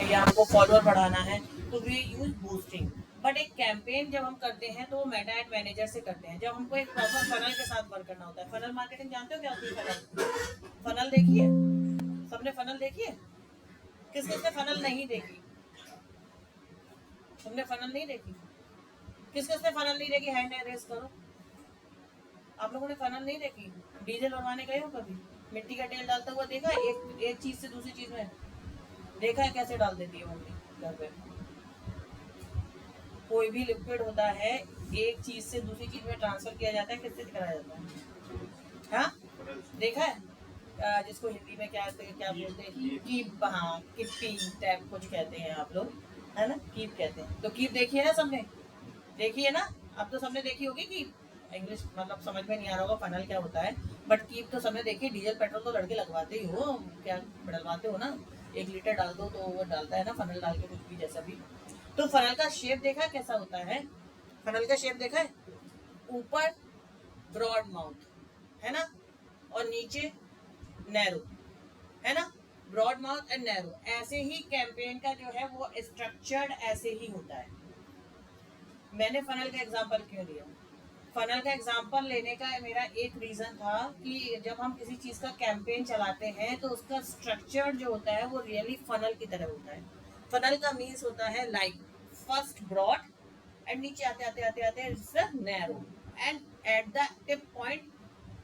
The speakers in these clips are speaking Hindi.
या हमको फॉलोअर बढ़ाना है तो वी यूज बूस्टिंग। बट एक कैंपेन जब हम करते हैं तो वो मेटा एड मैनेजर से करते हैं, जब हमको एक प्रॉपर फनल के साथ वर्क करना होता है। फनल मार्केटिंग जानते हो क्या होती है? फनल, फनल देखी है सबने? फनल देखी है? किस किस ने फनल नहीं देखी? तुमने फनल नहीं देखी? किस किस ने फनल नहीं देखी? हैंड रेस करो। आप लोगों ने फनल नहीं देखी? डीजल भरवाने गए हो कभी? मिट्टी का तेल डालता हुआ देखा है? एक चीज से दूसरी चीज में देखा है कैसे डाल देती है मम्मी घर पे? कोई भी लिक्विड होता है एक चीज से दूसरी चीज में ट्रांसफर किया जाता है, किससे कराया जाता है? हाँ, देखा है? जिसको हिंदी में क्या बोलते हैं, कीप, हाँ किप्पी टैप कुछ कहते हैं आप लोग, है ना? कीप कहते हैं। तो कीप देखी है ना सबने? देखी है ना? अब तो सबने देखी होगी कीप। इंग्लिश मतलब समझ में नहीं आ रहा होगा फनल क्या होता है, बट कीप तो सबने देखी। डीजल पेट्रोल तो लड़के लगवाते ही हो, क्या डलवाते हो ना? 1 लीटर डाल दो तो वो डालता है ना फनल डाल के, कुछ भी जैसा भी। तो फनल का शेप देखा कैसा होता है? फनल का शेप देखा है? ऊपर ब्रॉड माउथ है ना, और नीचे नैरो, है ना? Broad mouth and narrow. ऐसे ही कैंपेन का जो है वो स्ट्रक्चर्ड ऐसे ही होता है। मैंने फनल का एग्जांपल क्यों दिया? फनल का एग्जांपल लेने का मेरा एक रीजन था कि जब हम किसी चीज का कैंपेन चलाते हैं तो उसका स्ट्रक्चर जो होता है वो रियली फनल की तरह होता है। फनल का मीन्स होता है लाइक फर्स्ट ब्रॉड एंड नीचे आते आते आते आते narrow, and at the tip point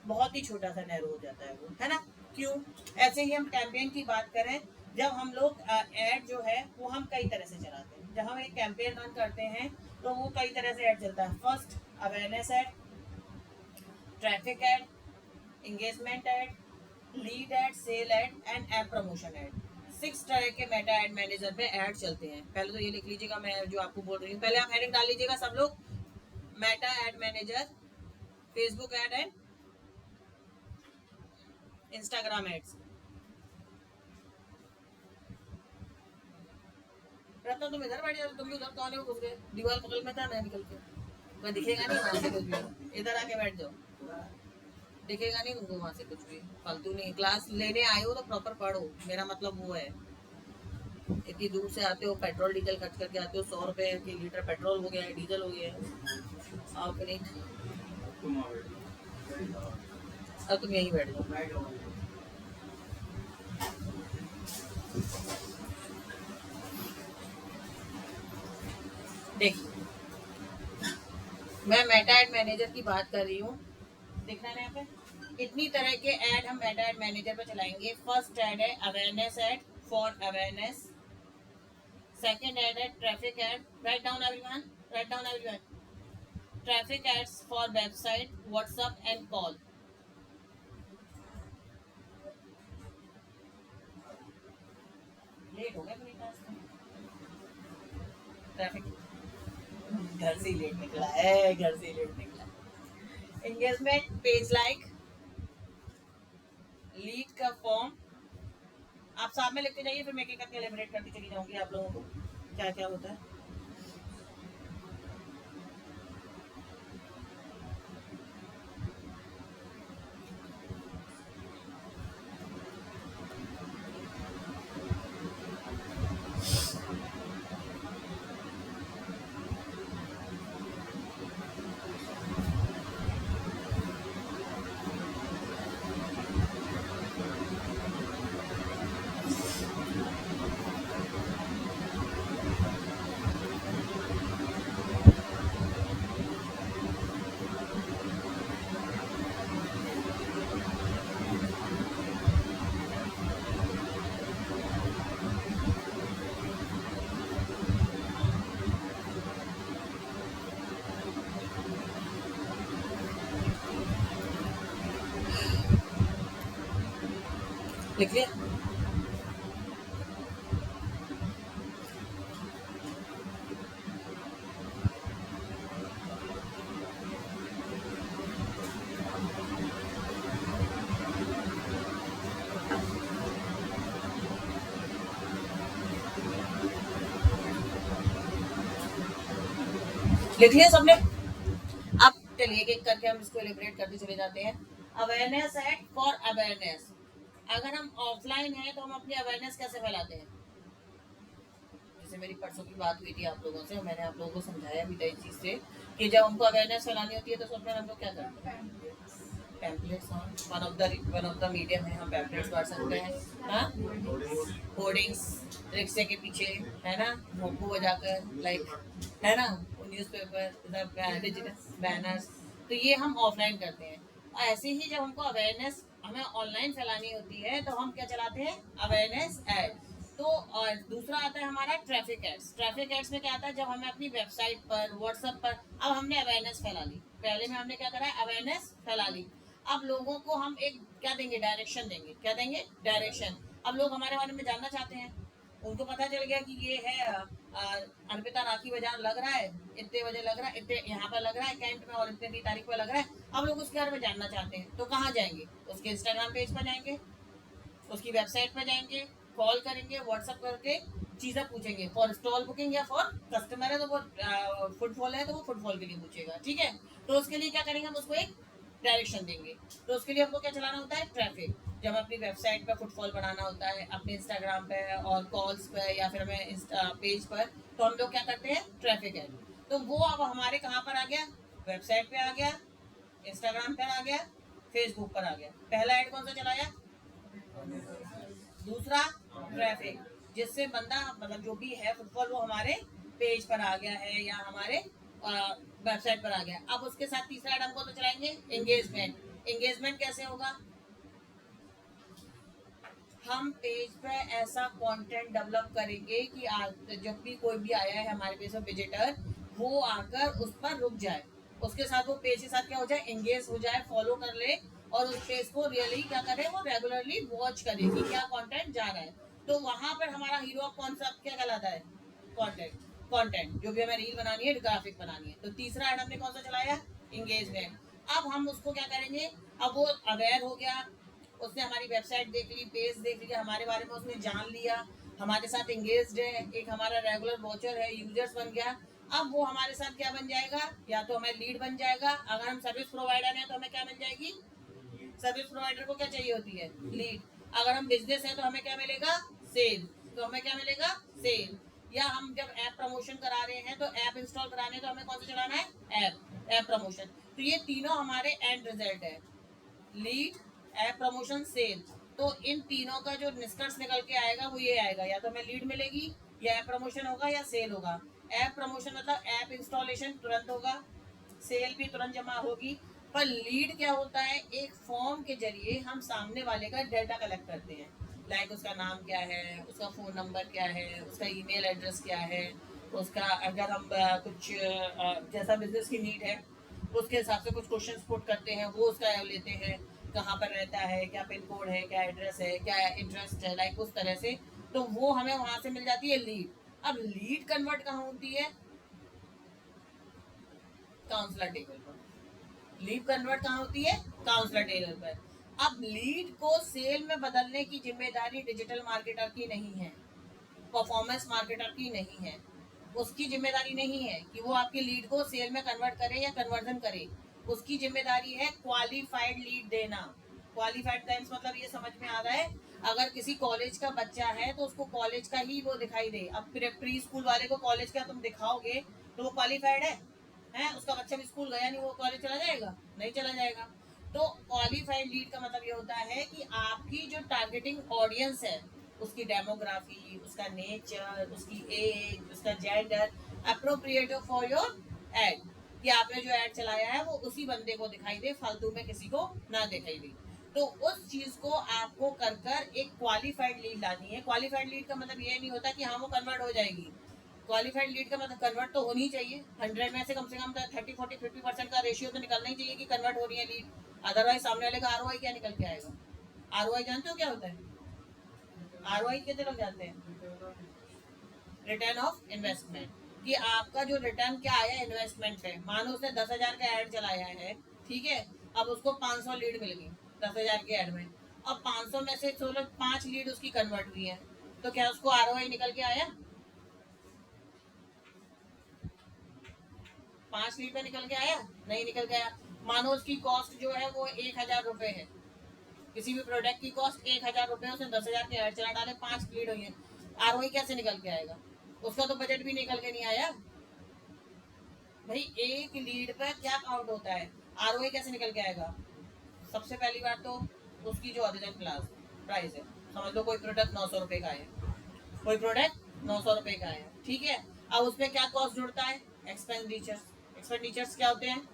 बहुत ही छोटा सा नैरो हो जाता है वो, है ना? क्यों? ऐसे ही हम कैंपेन की बात करें, जब हम लोग एड जो है वो हम कई तरह से चलाते हैं। जब हम एक कैंपेन रन करते हैं तो वो कई तरह से ऐड चलता है। First awareness ad, traffic ad, engagement ad, lead ad, sale ad and app promotion ad. 6 तरह के मेटा एड मैनेजर में ऐड चलते हैं। पहले तो ये लिख लीजिएगा मैं जो आपको बोल रही हूँ, पहले आप हेडिंग डाल लीजिएगा सब लोग। Meta ad manager, Facebook ad and Instagram ads. Ratna तुम इधर बैठ जाओ, तुम भी उधर कोने में घुस गए, दीवार बगल में था, मैं निकल के कोई दिखेगा नहीं वहां से कुछ भी। इधर आके बैठ जाओ, दिखेगा नहीं तुमको वहां से कुछ भी। फालतू नहीं, क्लास लेने आए हो तो प्रॉपर पढ़ो, मेरा मतलब वो है। इतनी दूर से आते हो, पेट्रोल डीजल खर्च करके आते हो, 100 रुपए की लीटर पेट्रोल हो गया है, डीजल हो गया है। आओ कि नहीं? अब तुम यहीं बैठ जाओ। देखिए, मैं मेटा एड मैनेजर की बात कर रही हूँ, देखना है यहाँ पे। इतनी तरह के ऐड हम मेटा एड मैनेजर पे चलाएंगे। फर्स्ट ऐड है awareness ad, for awareness. Second ad है traffic ad, write down everyone, write down everyone. Traffic ads for website, WhatsApp and call. Late हो गया मेरी क्लास में, ट्रैफिक घर से ही लेट निकला है, घर से ही लेट निकला। एंगेजमेंट पेज लाइक, लीड का फॉर्म। आप साथ में लिखते जाइए, फिर मैं एक करके एलिमिनेट करती चली जाऊंगी आप लोगों को क्या क्या होता है। लिख लिया? लिख लिया सबने? अब चलिए एक एक करके हम इसको एलिब्रेट करते चले जाते हैं। Awareness ad for awareness. अगर हम ऑफलाइन हैं तो हम अपनी अवेयरनेस कैसे फैलाते हैं? जैसे मेरी परसों की बात हुई थी आप लोगों से, मैंने आप लोगों को समझाया भी था इस चीज़ से कि जब हमको अवेयरनेस फैलानी होती है तो सबसे हम लोग क्या करते हैं? Pamphlets, one of the medium है, हम पैम्पलेट्स बांट सकते हैं। हाँ, होर्डिंग्स रिक्शे के पीछे, है ना, भोंपू बजाकर, लाइक, है ना, न्यूज़पेपर, डिजिटल बैनर्स। तो ये हम ऑफलाइन करते हैं। ऐसे ही जब हमको अवेयरनेस हमें ऑनलाइन फैलानी होती है तो हम क्या चलाते हैं? Awareness ad. तो और दूसरा आता है हमारा ट्रैफिक एड्स। ट्रैफिक एड्स में क्या आता है? जब हमें अपनी वेबसाइट पर, व्हाट्सएप पर, अब हमने अवेयरनेस फैला ली, पहले में हमने क्या करा है? अवेयरनेस फैला ली। अब लोगों को हम एक क्या देंगे? डायरेक्शन देंगे। क्या देंगे? डायरेक्शन। अब लोग हमारे बारे में जानना चाहते हैं, उनको पता चल गया कि ये है अर्पिता राखी बाजार लग रहा है, इतने बजे लग रहा है, इतने यहाँ पर लग रहा है कैंट में, और इतनी तारीख पर लग रहा है। अब लोग उसके बारे में जानना चाहते हैं तो कहाँ जाएंगे? उसके इंस्टाग्राम पेज पर जाएंगे, उसकी वेबसाइट पर जाएंगे, कॉल करेंगे, व्हाट्सअप करके चीज़ें पूछेंगे। फॉर स्टॉल बुकिंग या फॉर कस्टमर है तो वो फुटफॉल है तो वो फुटफॉल के लिए पूछेगा, ठीक है। तो उसके लिए क्या करेंगे? हम उसको एक डायरेक्शन देंगे। तो उसके लिए हमको क्या चलाना होता है? ट्रैफिक। जब हमें अपनी वेबसाइट पर फुटफॉल बनाना होता है, अपने इंस्टाग्राम पे और कॉल्स पे या फिर हमें पेज पर, तो हम लोग क्या करते हैं? ट्रैफिक है। तो वो अब हमारे कहाँ पर आ गया? वेबसाइट पे आ गया, इंस्टाग्राम पर आ गया, फेसबुक पर आ गया। पहला ऐड कौन सा चलाया? दूसरा ट्रैफिक, जिससे बंदा मतलब जो भी है फुटफॉल वो हमारे पेज पर आ गया है या हमारे वेबसाइट पर आ गया। अब उसके साथ तीसरा ऐड हमको तो चलाएंगे एंगेजमेंट। एंगेजमेंट कैसे होगा? हम पेज पे ऐसा कंटेंट डेवलप करेंगे कि जब भी कोई भी आया है हमारे पेज पर विजिटर, वो आकर उस पर रुक जाए, उसके साथ वो पेज के साथ क्या हो जाए? एंगेज हो जाए, फॉलो कर ले, और उस पेज को रियली क्या करे? वो रेगुलरली वॉच करे कि क्या कंटेंट जा रहा है। तो वहां पर हमारा हीरो कौन सा क्या कहलाता है? कंटेंट। कंटेंट जो भी हमें रील बनानी है, ग्राफिक बनानी है। तो तीसरा ऐड हमने कौन सा चलाया? एंगेजमेंट। अब हम उसको क्या करेंगे? अब वो अवेयर हो गया, उसने हमारी वेबसाइट देख ली, पेज देख लिया, हमारे बारे में उसने जान लिया, हमारे साथ एंगेज्ड है, एक हमारा रेगुलर वॉचर है, यूजर्स बन गया। अब वो हमारे साथ क्या बन जाएगा? या तो हमें लीड बन जाएगा, अगर हम सर्विस प्रोवाइडर हैं तो हमें क्या बन जाएगी? सर्विस प्रोवाइडर को क्या चाहिए होती है? लीड। अगर हम बिजनेस है तो हमें क्या मिलेगा? सेल। तो हमें क्या मिलेगा? सेल। या हम जब ऐप प्रमोशन करा रहे हैं तो ऐप इंस्टॉल कराने तो हमें कौन सा चलाना है? App promotion. तो ये तीनों हमारे एंड रिजल्ट है, लीड, ऐप प्रमोशन, सेल। तो इन तीनों का जो निष्कर्ष निकल के आएगा वो ये आएगा, या तो हमें लीड मिलेगी, या ऐप प्रमोशन होगा, या सेल होगा। ऐप प्रमोशन मतलब ऐप इंस्टॉलेशन तुरंत होगा, सेल भी तुरंत जमा होगी। पर लीड क्या होता है? एक फॉर्म के जरिए हम सामने वाले का डेटा कलेक्ट करते हैं, लाइक उसका नाम क्या है, उसका फ़ोन नंबर क्या है, उसका ईमेल एड्रेस क्या है, उसका अगर हम कुछ जैसा बिजनेस की नीड है उसके हिसाब से कुछ क्वेश्चंस पुट करते हैं, वो उसका लेते हैं, कहाँ पर रहता है, क्या पिन कोड है, क्या एड्रेस है, क्या इंटरेस्ट है, लाइक उस तरह से। तो वो हमें वहां से मिल जाती है लीड। अब लीड कन्वर्ट कहाँ होती है? काउंसलर टेबल पर। लीड कन्वर्ट कहाँ होती है? काउंसलर टेबल पर। अब लीड को सेल में बदलने की जिम्मेदारी डिजिटल मार्केटर की नहीं है, परफॉर्मेंस मार्केटर की नहीं है। उसकी जिम्मेदारी नहीं है कि वो आपके लीड को सेल में कन्वर्ट करे या कन्वर्जन करे। उसकी जिम्मेदारी है क्वालिफाइड लीड देना। क्वालिफाइड का मतलब ये समझ में आ रहा है? अगर किसी कॉलेज का बच्चा है तो उसको कॉलेज का ही वो दिखाई दे। अब प्री स्कूल वाले को कॉलेज का तुम दिखाओगे तो वो क्वालिफाइड है? उसका बच्चा भी स्कूल गया नहीं, वो कॉलेज चला जाएगा? नहीं चला जाएगा। तो क्वालिफाइड लीड का मतलब ये होता है कि आपकी जो टारगेटिंग ऑडियंस है, उसकी डेमोग्राफी, उसका नेचर, उसकी एज, उसका gender appropriate for your add, कि आपने जो ऐड चलाया है वो उसी बंदे को दिखाई दे, फालतू में किसी को ना दिखाई दे। तो उस चीज को आपको कर एक क्वालिफाइड लीड लानी है। क्वालिफाइड लीड का मतलब ये नहीं होता कि हाँ वो कन्वर्ट हो जाएगी। क्वालिफाइड लीड का मतलब कन्वर्ट तो होनी चाहिए, 100 में से कम 30-40-50% का रेशियो तो निकलना ही चाहिए कि कन्वर्ट हो रही है लीड। अदरवाइज सामने वाले का आरओआई क्या निकल के आएगा? आरओआई जानते हो क्या होता है? आरओआई कितने लोग जानते हैं? रिटर्न ऑफ इन्वेस्टमेंट, कि आपका जो रिटर्न क्या आया इन्वेस्टमेंट पे। मानो उसने 10,000 का ऐड चलाया है, ठीक है, अब उसको 500 लीड मिल गई 10,000 के ऐड में। अब 500 में से 5 लीड उसकी कन्वर्ट हुई है, तो क्या उसको आरओआई निकल के आया? 5 लीड में निकल के आया? नहीं निकल के आया। मानो उसकी कॉस्ट जो है वो 1000 रुपए है, किसी भी प्रोडक्ट की कॉस्ट 1000 रुपए, उसने 10,000 के ऐड चला डाले, 5 लीड हुई है, आरओआई कैसे निकल के आएगा? उसका तो बजट भी निकल के नहीं आया भाई। एक लीड पर क्या काउंट होता है, आरओआई कैसे निकल के आएगा? सबसे पहली बात तो उसकी जो ओरिजिनल क्लास प्राइस है, समझ लो कोई प्रोडक्ट 900 रुपए का है, कोई प्रोडक्ट 900 रुपए का है, ठीक है। अब उसमें क्या कॉस्ट जुड़ता है? एक्सपेंडिचर्स। एक्सपेंडिचर्स क्या होते हैं?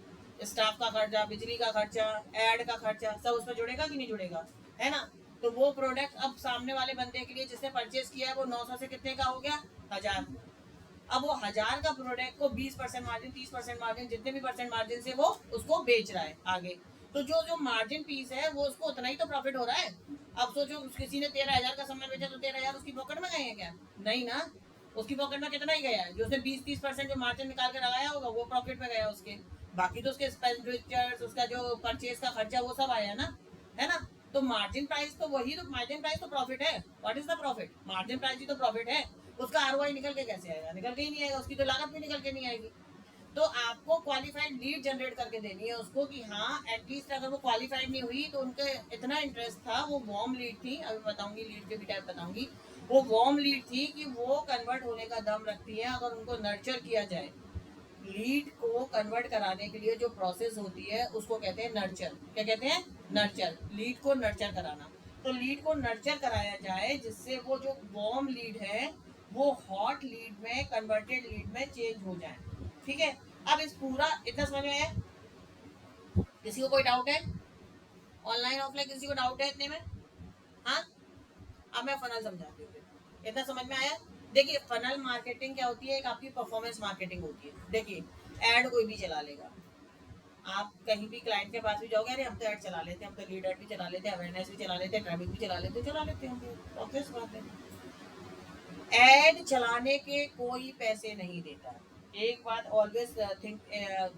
स्टाफ का खर्चा, बिजली का खर्चा, एड का खर्चा, सब उसमें जुड़ेगा कि नहीं जुड़ेगा, है ना। तो वो प्रोडक्ट अब सामने वाले बंदे के लिए जिसने परचेज किया है वो 900 से कितने का हो गया? 1000। अब वो 1000 का प्रोडक्ट को 20% मार्जिन, 30% मार्जिन, जितने भी परसेंट मार्जिन से वो उसको बेच रहा है आगे, तो जो जो मार्जिन पीस है वो उसको उतना ही तो प्रॉफिट हो रहा है। अब सोचो किसी ने 13,000 का सामान बेचा तो 13,000 उसकी पॉकेट में गए हैं क्या? नहीं ना, उसकी पॉकेट में कितना ही गया है? जो उसने 20-30% जो मार्जिन निकाल के लगाया होगा वो प्रॉफिट में गया उसके, बाकी तो उसके एक्सपेंडिचर्स, उसका जो परचेज का खर्चा वो सब आया ना, है ना। तो मार्जिन प्राइस तो वही, तो मार्जिन प्राइस तो प्रॉफिट है। What is the profit? Margin price ही तो प्रॉफिट है। उसका आरओआई निकल के कैसे आएगा? निकल के ही नहीं आएगा, उसकी तो लागत भी निकल के नहीं आएगी। तो आपको क्वालिफाइड लीड जनरेट करके देनी है उसको कि हाँ एटलीस्ट अगर वो क्वालिफाइड नहीं हुई तो उनके इतना इंटरेस्ट था, वो वार्म लीड थी, अभी बताऊंगी लीड के भी टाइप बताऊंगी, वो वार्म लीड थी कि वो कन्वर्ट होने का दम रखती है अगर उनको नर्चर किया जाए। लीड को कन्वर्ट कराने के लिए जो प्रोसेस होती है उसको कहते हैं नर्चर। क्या कहते हैं? नर्चर। लीड को नर्चर कराना। तो लीड को नर्चर कराया जाए जिससे वो जो वार्म लीड है वो हॉट लीड में, कन्वर्टेड लीड में चेंज हो जाए, ठीक है। अब इस पूरा इतना समझ में आया? किसी को कोई डाउट है? ऑनलाइन ऑफलाइन किसी को डाउट है इतने में? हाँ, अब मैं फनल समझाती हूँ, इतना समझ में आया? देखिए फनल मार्केटिंग क्या होती है, एक आपकी परफॉर्मेंस मार्केटिंग होती है। देखिए ऐड कोई भी चला लेगा, आप कहीं भी क्लाइंट के पास भी जाओगे, अरे हम तो ऐड चला लेते हैं, हम तो लीड ऐड भी चला लेते हैं, अवेयरनेस भी चला लेते हैं, ट्रैफिक भी चला लेते हैं, ऑब्वियस बात है। ऐड चलाने के कोई पैसे नहीं देता। एक बात always think,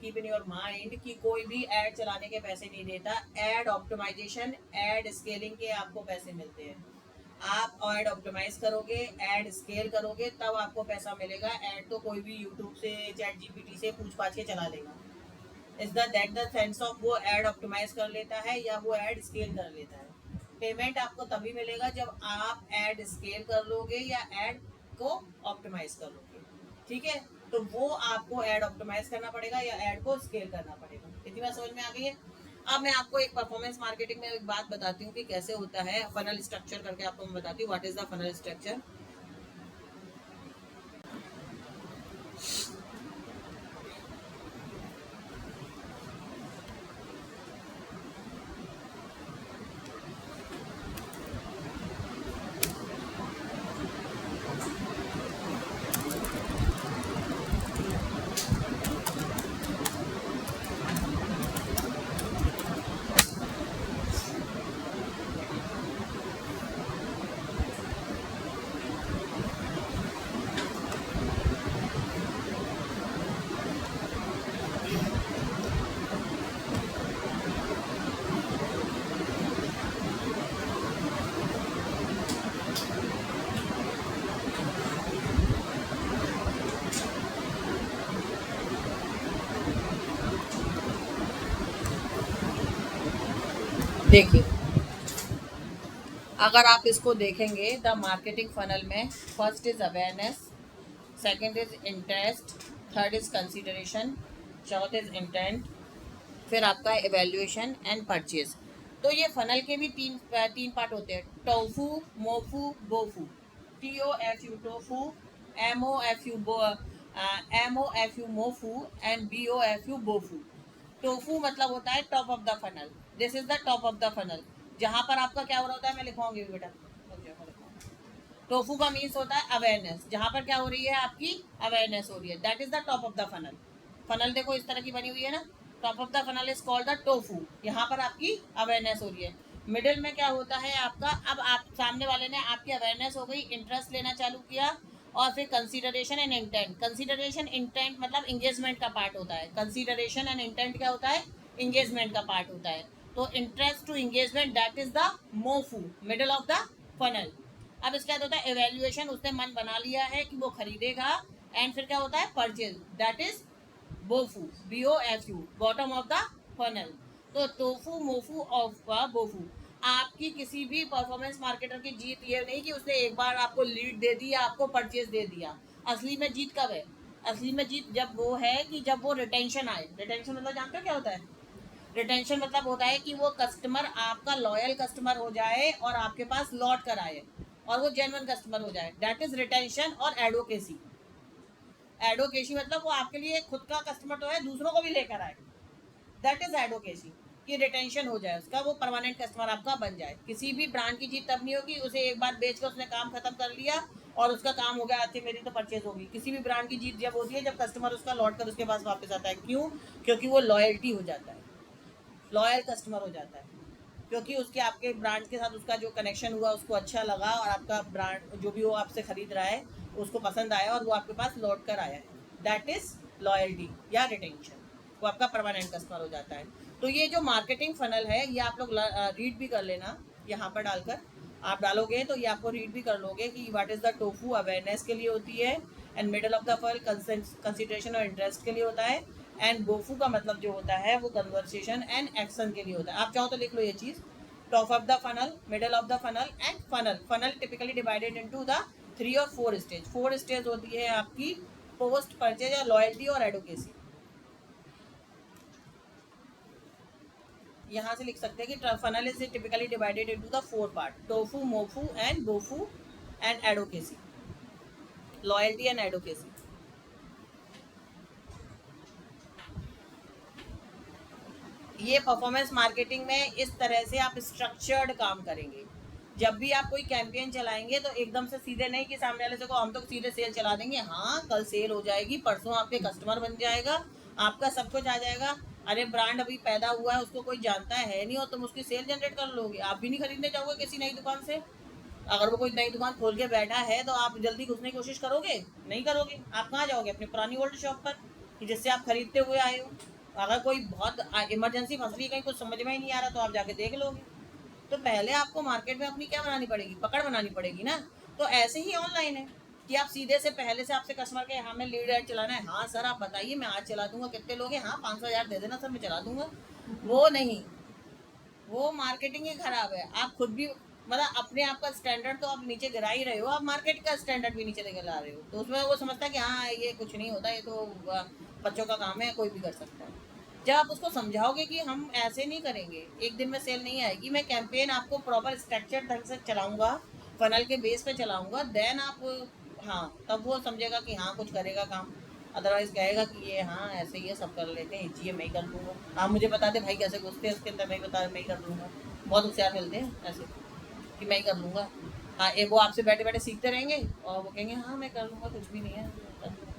keep in your mind कि कोई भी ऐड चलाने के पैसे नहीं देता। ऐड ऑप्टिमाइजेशन, ऐड स्केलिंग के आपको पैसे मिलते हैं। आप ऐड ऑप्टिमाइज करोगे, ऐड स्केल करोगे, तब आपको पैसा मिलेगा। ऐड तो कोई भी यूट्यूब से, चैट जीपीटी से पूछ पाछ के चला लेगा। Is that the sense of वो ऐड ऑप्टिमाइज कर लेता है या वो ऐड स्केल कर लेता है? पेमेंट आपको तभी मिलेगा जब आप ऐड स्केल कर लोगे या ऐड को ऑप्टिमाइज कर लोगे, ठीक है। तो वो आपको ऐड ऑप्टिमाइज करना पड़ेगा या ऐड को स्केल करना पड़ेगा। इतनी बात समझ में आ गई है? अब मैं आपको एक परफॉर्मेंस मार्केटिंग में एक बात बताती हूँ कि कैसे होता है फनल स्ट्रक्चर करके, आपको मैं बताती हूँ what is the funnel structure. देखिए अगर आप इसको देखेंगे द मार्केटिंग फनल में, first is awareness, second is interest, third is consideration, Chauth is intent, फिर आपका एवेल्युएशन एंड परचेज। तो ये फनल के भी तीन पार्ट होते हैं, TOFU, MOFU, BOFU. TOFU TOFU, MOFU MOFU and BOFU BOFU. TOFU मतलब होता है top of the funnel, this is the top of the funnel, जहां पर आपका क्या हो रहा होता है, मैं लिखवाऊंगी बेटा। टोफू का मीन्स होता है अवेयरनेस, जहां पर क्या हो रही है आपकी अवेयरनेस हो रही है, that is the top of the funnel. Funnel देखो इस तरह की बनी हुई है ना, top of the funnel is called the tofu, यहाँ पर आपकी अवेयरनेस हो रही है। मिडिल में क्या होता है आपका, अब आप सामने वाले ने आपकी अवेयरनेस हो गई, इंटरेस्ट लेना चालू किया, और फिर consideration and intent. Consideration intent मतलब इंगेजमेंट का पार्ट होता है, कंसीडरेशन एंड इंटेंट क्या होता है, इंगेजमेंट का पार्ट होता है। तो interest to engagement that is the MOFU, middle of the funnel. अब इसके बाद होता है एवेल्युएशन, उसने मन बना लिया है कि वो खरीदेगा, एंड फिर क्या होता है purchase, that is BOFU, BOFU, bottom of the funnel. तो टोफू मोफू ऑफ बोफू। आपकी किसी भी परफॉर्मेंस मार्केटर की जीत ये नहीं कि उसने एक बार आपको लीड दे दी या आपको परचेज दे दिया। असली में जीत कब है? असली में जीत जब वो है कि जब वो रिटेंशन आए। रिटेंशन मतलब जानते हो क्या होता है? रिटेंशन मतलब होता है कि वो कस्टमर आपका लॉयल कस्टमर हो जाए और आपके पास लौट कर आए और वो जेन्युइन कस्टमर हो जाए। दैट इज रिटेंशन और एडवोकेसी। एडवोकेसी मतलब वो आपके लिए खुद का कस्टमर तो है, दूसरों को भी लेकर आए। दैट इज एडवोकेसी, कि रिटेंशन हो जाए उसका, वो परमानेंट कस्टमर आपका बन जाए। किसी भी ब्रांड की जीत तब नहीं होगी उसे एक बार बेच कर उसने काम खत्म कर लिया और उसका काम हो गया, अच्छी मेरी तो परचेज होगी। किसी भी ब्रांड की जीत जब होती है जब कस्टमर उसका लौट कर उसके पास वापस आता है। क्यों? क्योंकि वो लॉयल्टी हो जाता है, लॉयल कस्टमर हो जाता है। क्योंकि उसके आपके ब्रांड के साथ उसका जो कनेक्शन हुआ उसको अच्छा लगा और आपका ब्रांड जो भी वो आपसे खरीद रहा है उसको पसंद आया और वो आपके पास लौट कर आया है। दैट इज लॉयल्टी या रिटेंशन। वो आपका परमानेंट कस्टमर हो जाता है। तो ये जो मार्केटिंग फनल है ये आप लोग रीड भी कर लेना, यहाँ पर डालकर आप डालोगे तो ये आपको रीड भी कर लोगे कि what is the tofu awareness के लिए होती है, एंड मिडल ऑफ द फल कंसिडरेशन और इंटरेस्ट के लिए होता है, एंड बोफू का मतलब जो होता है वो कन्वर्सेशन एंड एक्शन के लिए होता है। आप चाहो तो लिख लो ये चीज़, top of the funnel, middle of the funnel and funnel. Funnel typically divided into the 3 और 4 स्टेज। 4 स्टेज होती है आपकी पोस्ट परचेज या लॉयल्टी और एडवोकेसी। यहाँ से लिख सकते हैं कि funnel is typically divided into the 4 part, TOFU MOFU and BOFU and advocacy, loyalty and advocacy. ये परफॉर्मेंस मार्केटिंग में इस तरह से आप स्ट्रक्चर्ड काम करेंगे। जब भी आप कोई कैंपेन चलाएंगे तो एकदम से सीधे नहीं कि सामने वाले से को हम तो सीधे सेल चला देंगे, हाँ कल सेल हो जाएगी, परसों आपके कस्टमर बन जाएगा, आपका सब कुछ आ जाएगा। अरे ब्रांड अभी पैदा हुआ है, उसको कोई जानता है नहीं और तुम उसकी सेल जनरेट कर लोगे। आप भी नहीं खरीदने जाओगे किसी नई दुकान से। अगर वो कोई नई दुकान खोल के बैठा है तो आप जल्दी घुसने की कोशिश करोगे? नहीं करोगे। आप कहाँ जाओगे? अपनी पुरानी ओल्ड शॉप पर कि जिससे आप खरीदते हुए आए हो। अगर कोई बहुत इमरजेंसी फंस रही है कहीं, कुछ समझ में ही नहीं आ रहा, तो आप जाके देख लोगे। तो पहले आपको मार्केट में अपनी क्या बनानी पड़ेगी? पकड़ बनानी पड़ेगी ना। तो ऐसे ही ऑनलाइन है कि आप सीधे से पहले से आपसे कस्टमर के हमें लीड एड चलाना है, हाँ सर आप बताइए मैं आज चला दूंगा, कितने लोग हैं, हाँ 500,000 दे देना सर मैं चला दूंगा। वो नहीं, वो मार्केटिंग ही खराब है। आप खुद भी मतलब अपने आप का स्टैंडर्ड तो आप नीचे गिरा ही रहे हो, आप मार्केट का स्टैंडर्ड भी नीचे लेकर ला रहे हो। तो उसमें वो समझता है कि हाँ ये कुछ नहीं होता, ये तो बच्चों का काम है, कोई भी कर सकता है। जब आप उसको समझाओगे कि हम ऐसे नहीं करेंगे, एक दिन में सेल नहीं आएगी, मैं कैंपेन आपको प्रॉपर स्ट्रक्चर ढंग से चलाऊंगा, फनल के बेस पे चलाऊंगा, देन आप हाँ तब वो समझेगा कि हाँ कुछ करेगा काम। अदरवाइज कहेगा कि ये हाँ ऐसे ही है, सब कर लेते हैं, जी मैं ही कर लूँगा, आप मुझे बता दे भाई कैसे घुसते हैं उसके अंदर, मैं ही बता मैं ही कर लूँगा। बहुत होशियार मिलते हैं ऐसे कि मैं ही कर लूँगा। हाँ एक वो आपसे बैठे बैठे सीखते रहेंगे और वो कहेंगे हाँ मैं कर लूँगा, कुछ भी नहीं है कर लूँगा।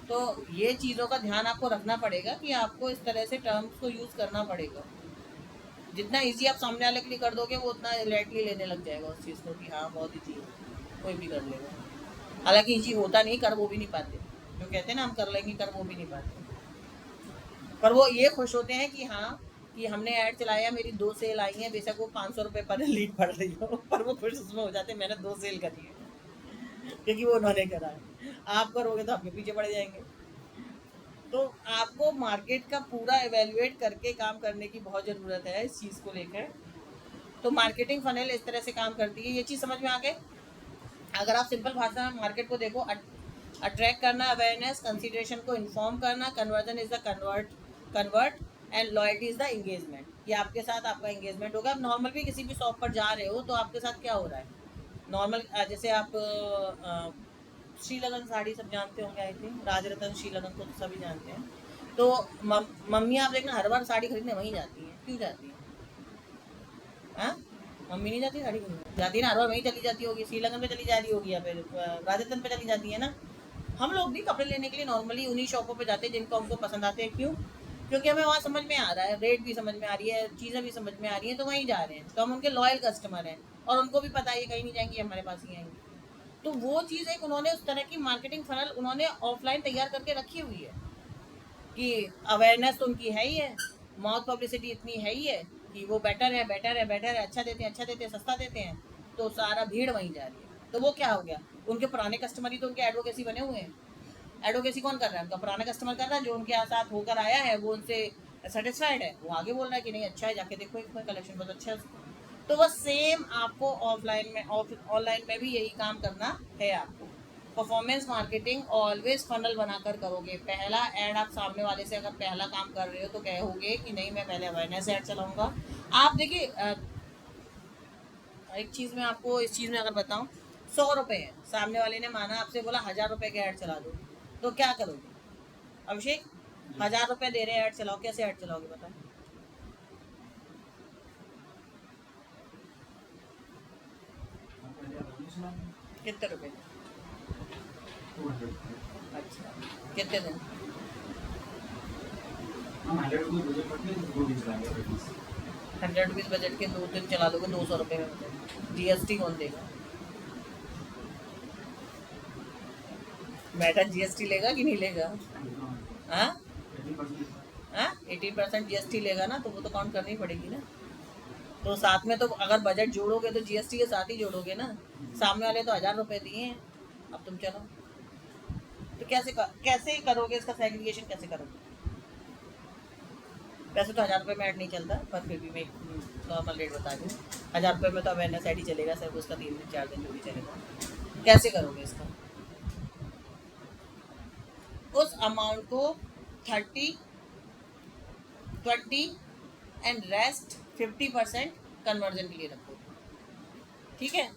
तो ये चीज़ों का ध्यान आपको रखना पड़ेगा कि आपको इस तरह से टर्म्स को यूज़ करना पड़ेगा। जितना इजी आप सामने वाले के लिए कर दोगे वो उतना लाइटली लेने लग जाएगा उस चीज़ को कि हाँ बहुत ईजी है, कोई भी कर लेगा। हालांकि ईजी होता नहीं, कर वो भी नहीं पाते। जो कहते हैं ना हम कर लेंगे, कर वो भी नहीं पाते। पर वो ये खुश होते हैं कि हाँ कि हमने ऐड चलाया, मेरी 2 सेल आई हैं, बेशक वो 500 रुपये पर लीड पड़ रही हो, पर वो खुश उसमें हो जाते हैं मैंने 2 सेल करी है, क्योंकि वो उन्होंने करा है। आप करोगे तो आपके पीछे पड़ जाएंगे। तो आपको मार्केट का पूरा एवेल्युएट करके काम करने की बहुत ज़रूरत है इस चीज़ को लेकर। तो मार्केटिंग फनेल इस तरह से काम करती है। ये चीज़ समझ में आ गई? अगर आप सिंपल भाषा में मार्केट को देखो, अट्रैक्ट करना, अवेयरनेस, कंसिडरेशन को इन्फॉर्म करना, conversion is the convert and loyalty is the engagement. ये आपके साथ आपका एंगेजमेंट होगा। आप नॉर्मल भी किसी भी शॉप पर जा रहे हो तो आपके साथ क्या हो रहा है नॉर्मल, जैसे आप श्रीलगन साड़ी सब जानते होंगे, आई थिंक राजरतन श्रीलगन को तो सभी जानते हैं। तो मम्मी आप देखना हर बार साड़ी खरीदने वहीं जाती हैं, क्यों जाती हैं? हाँ मम्मी नहीं जाती साड़ी खरीदने? जाती है ना, हर बार वहीं चली जाती होगी, श्रीलगन पे चली जा रही होगी या फिर राजस्थान पे चली जाती है ना। हम लोग भी कपड़े लेने के लिए नॉर्मली उन्हीं शॉपों पे जाते हैं जिनको हमको पसंद आते हैं। क्यों? क्योंकि हमें वहाँ समझ में आ रहा है, रेट भी समझ में आ रही है, चीज़ें भी समझ में आ रही हैं, तो वहीं जा रहे हैं। तो हम उनके लॉयल कस्टमर हैं और उनको भी पता है ये कहीं नहीं जाएंगी, हमारे पास ही आएंगी। तो वो चीज़ एक उन्होंने उस तरह की मार्केटिंग फनल उन्होंने ऑफलाइन तैयार करके रखी हुई है कि अवेयरनेस तो उनकी है ही है, माउथ पब्लिसिटी इतनी है ही है कि वो बेटर है बेटर है बेटर है, अच्छा देते हैं अच्छा देते हैं, सस्ता देते हैं। तो सारा भीड़ वहीं जा रही है। तो वो क्या हो गया, उनके पुराने कस्टमर ही तो उनके एडवोकेसी बने हुए हैं। एडवोकेसी कौन कर रहा है? उनका पुराना कस्टमर कर रहा है, जो उनके साथ होकर आया है वो उनसे सेटिस्फाइड है, वो आगे बोल रहा है कि नहीं अच्छा है, जाके देखो इसमें कलेक्शन बहुत अच्छा है उसका। तो बस सेम आपको ऑफलाइन में ऑनलाइन में भी यही काम करना है आपको। परफॉर्मेंस मार्केटिंग ऑलवेज फनल बनाकर करोगे। पहला ऐड आप सामने वाले से अगर पहला काम कर रहे हो तो कहोगे कि नहीं मैं पहले अवेयरनेस ऐड चलाऊंगा। आप देखिए एक चीज़ मैं आपको इस चीज़ में अगर बताऊं, 100 रुपये है, सामने वाले ने माना आपसे बोला 1000 रुपये का ऐड चला दो, तो क्या करोगे अभिषेक? 1000 रुपये दे रहे हैं, ऐड चलाओ, कैसे ऐड चलाओगे बताओ? कितने रुपए? अच्छा, कितने दिन? 100 रुपीज़ बजट के 2 दिन चला दोगे 200 रुपये में, जीएसटी कौन देगा? मेटा जीएसटी लेगा कि नहीं लेगा? हाँ हाँ, 18% जीएसटी लेगा ना, तो वो तो काउंट करनी पड़ेगी ना। तो साथ में तो अगर बजट जोड़ोगे तो जीएसटी के साथ ही जोड़ोगे ना। सामने वाले तो 1000 रुपये दिए हैं, अब तुम चलो तो कैसे करोगे इसका सेग्रीगेशन, कैसे करोगे? वैसे तो 1000 रुपये में ऐड नहीं चलता, पर फिर भी मैं नॉर्मल रेट बता दूँ। 1000 रुपये में तो अवेयरनेस ऐड ही चलेगा, सिर्फ उसका 3 दिन 4 दिन जो भी चलेगा। कैसे करोगे इसका? उस अमाउंट को 30, 20 एंड रेस्ट 50% कन्वर्जन के लिए रखो, ठीक है।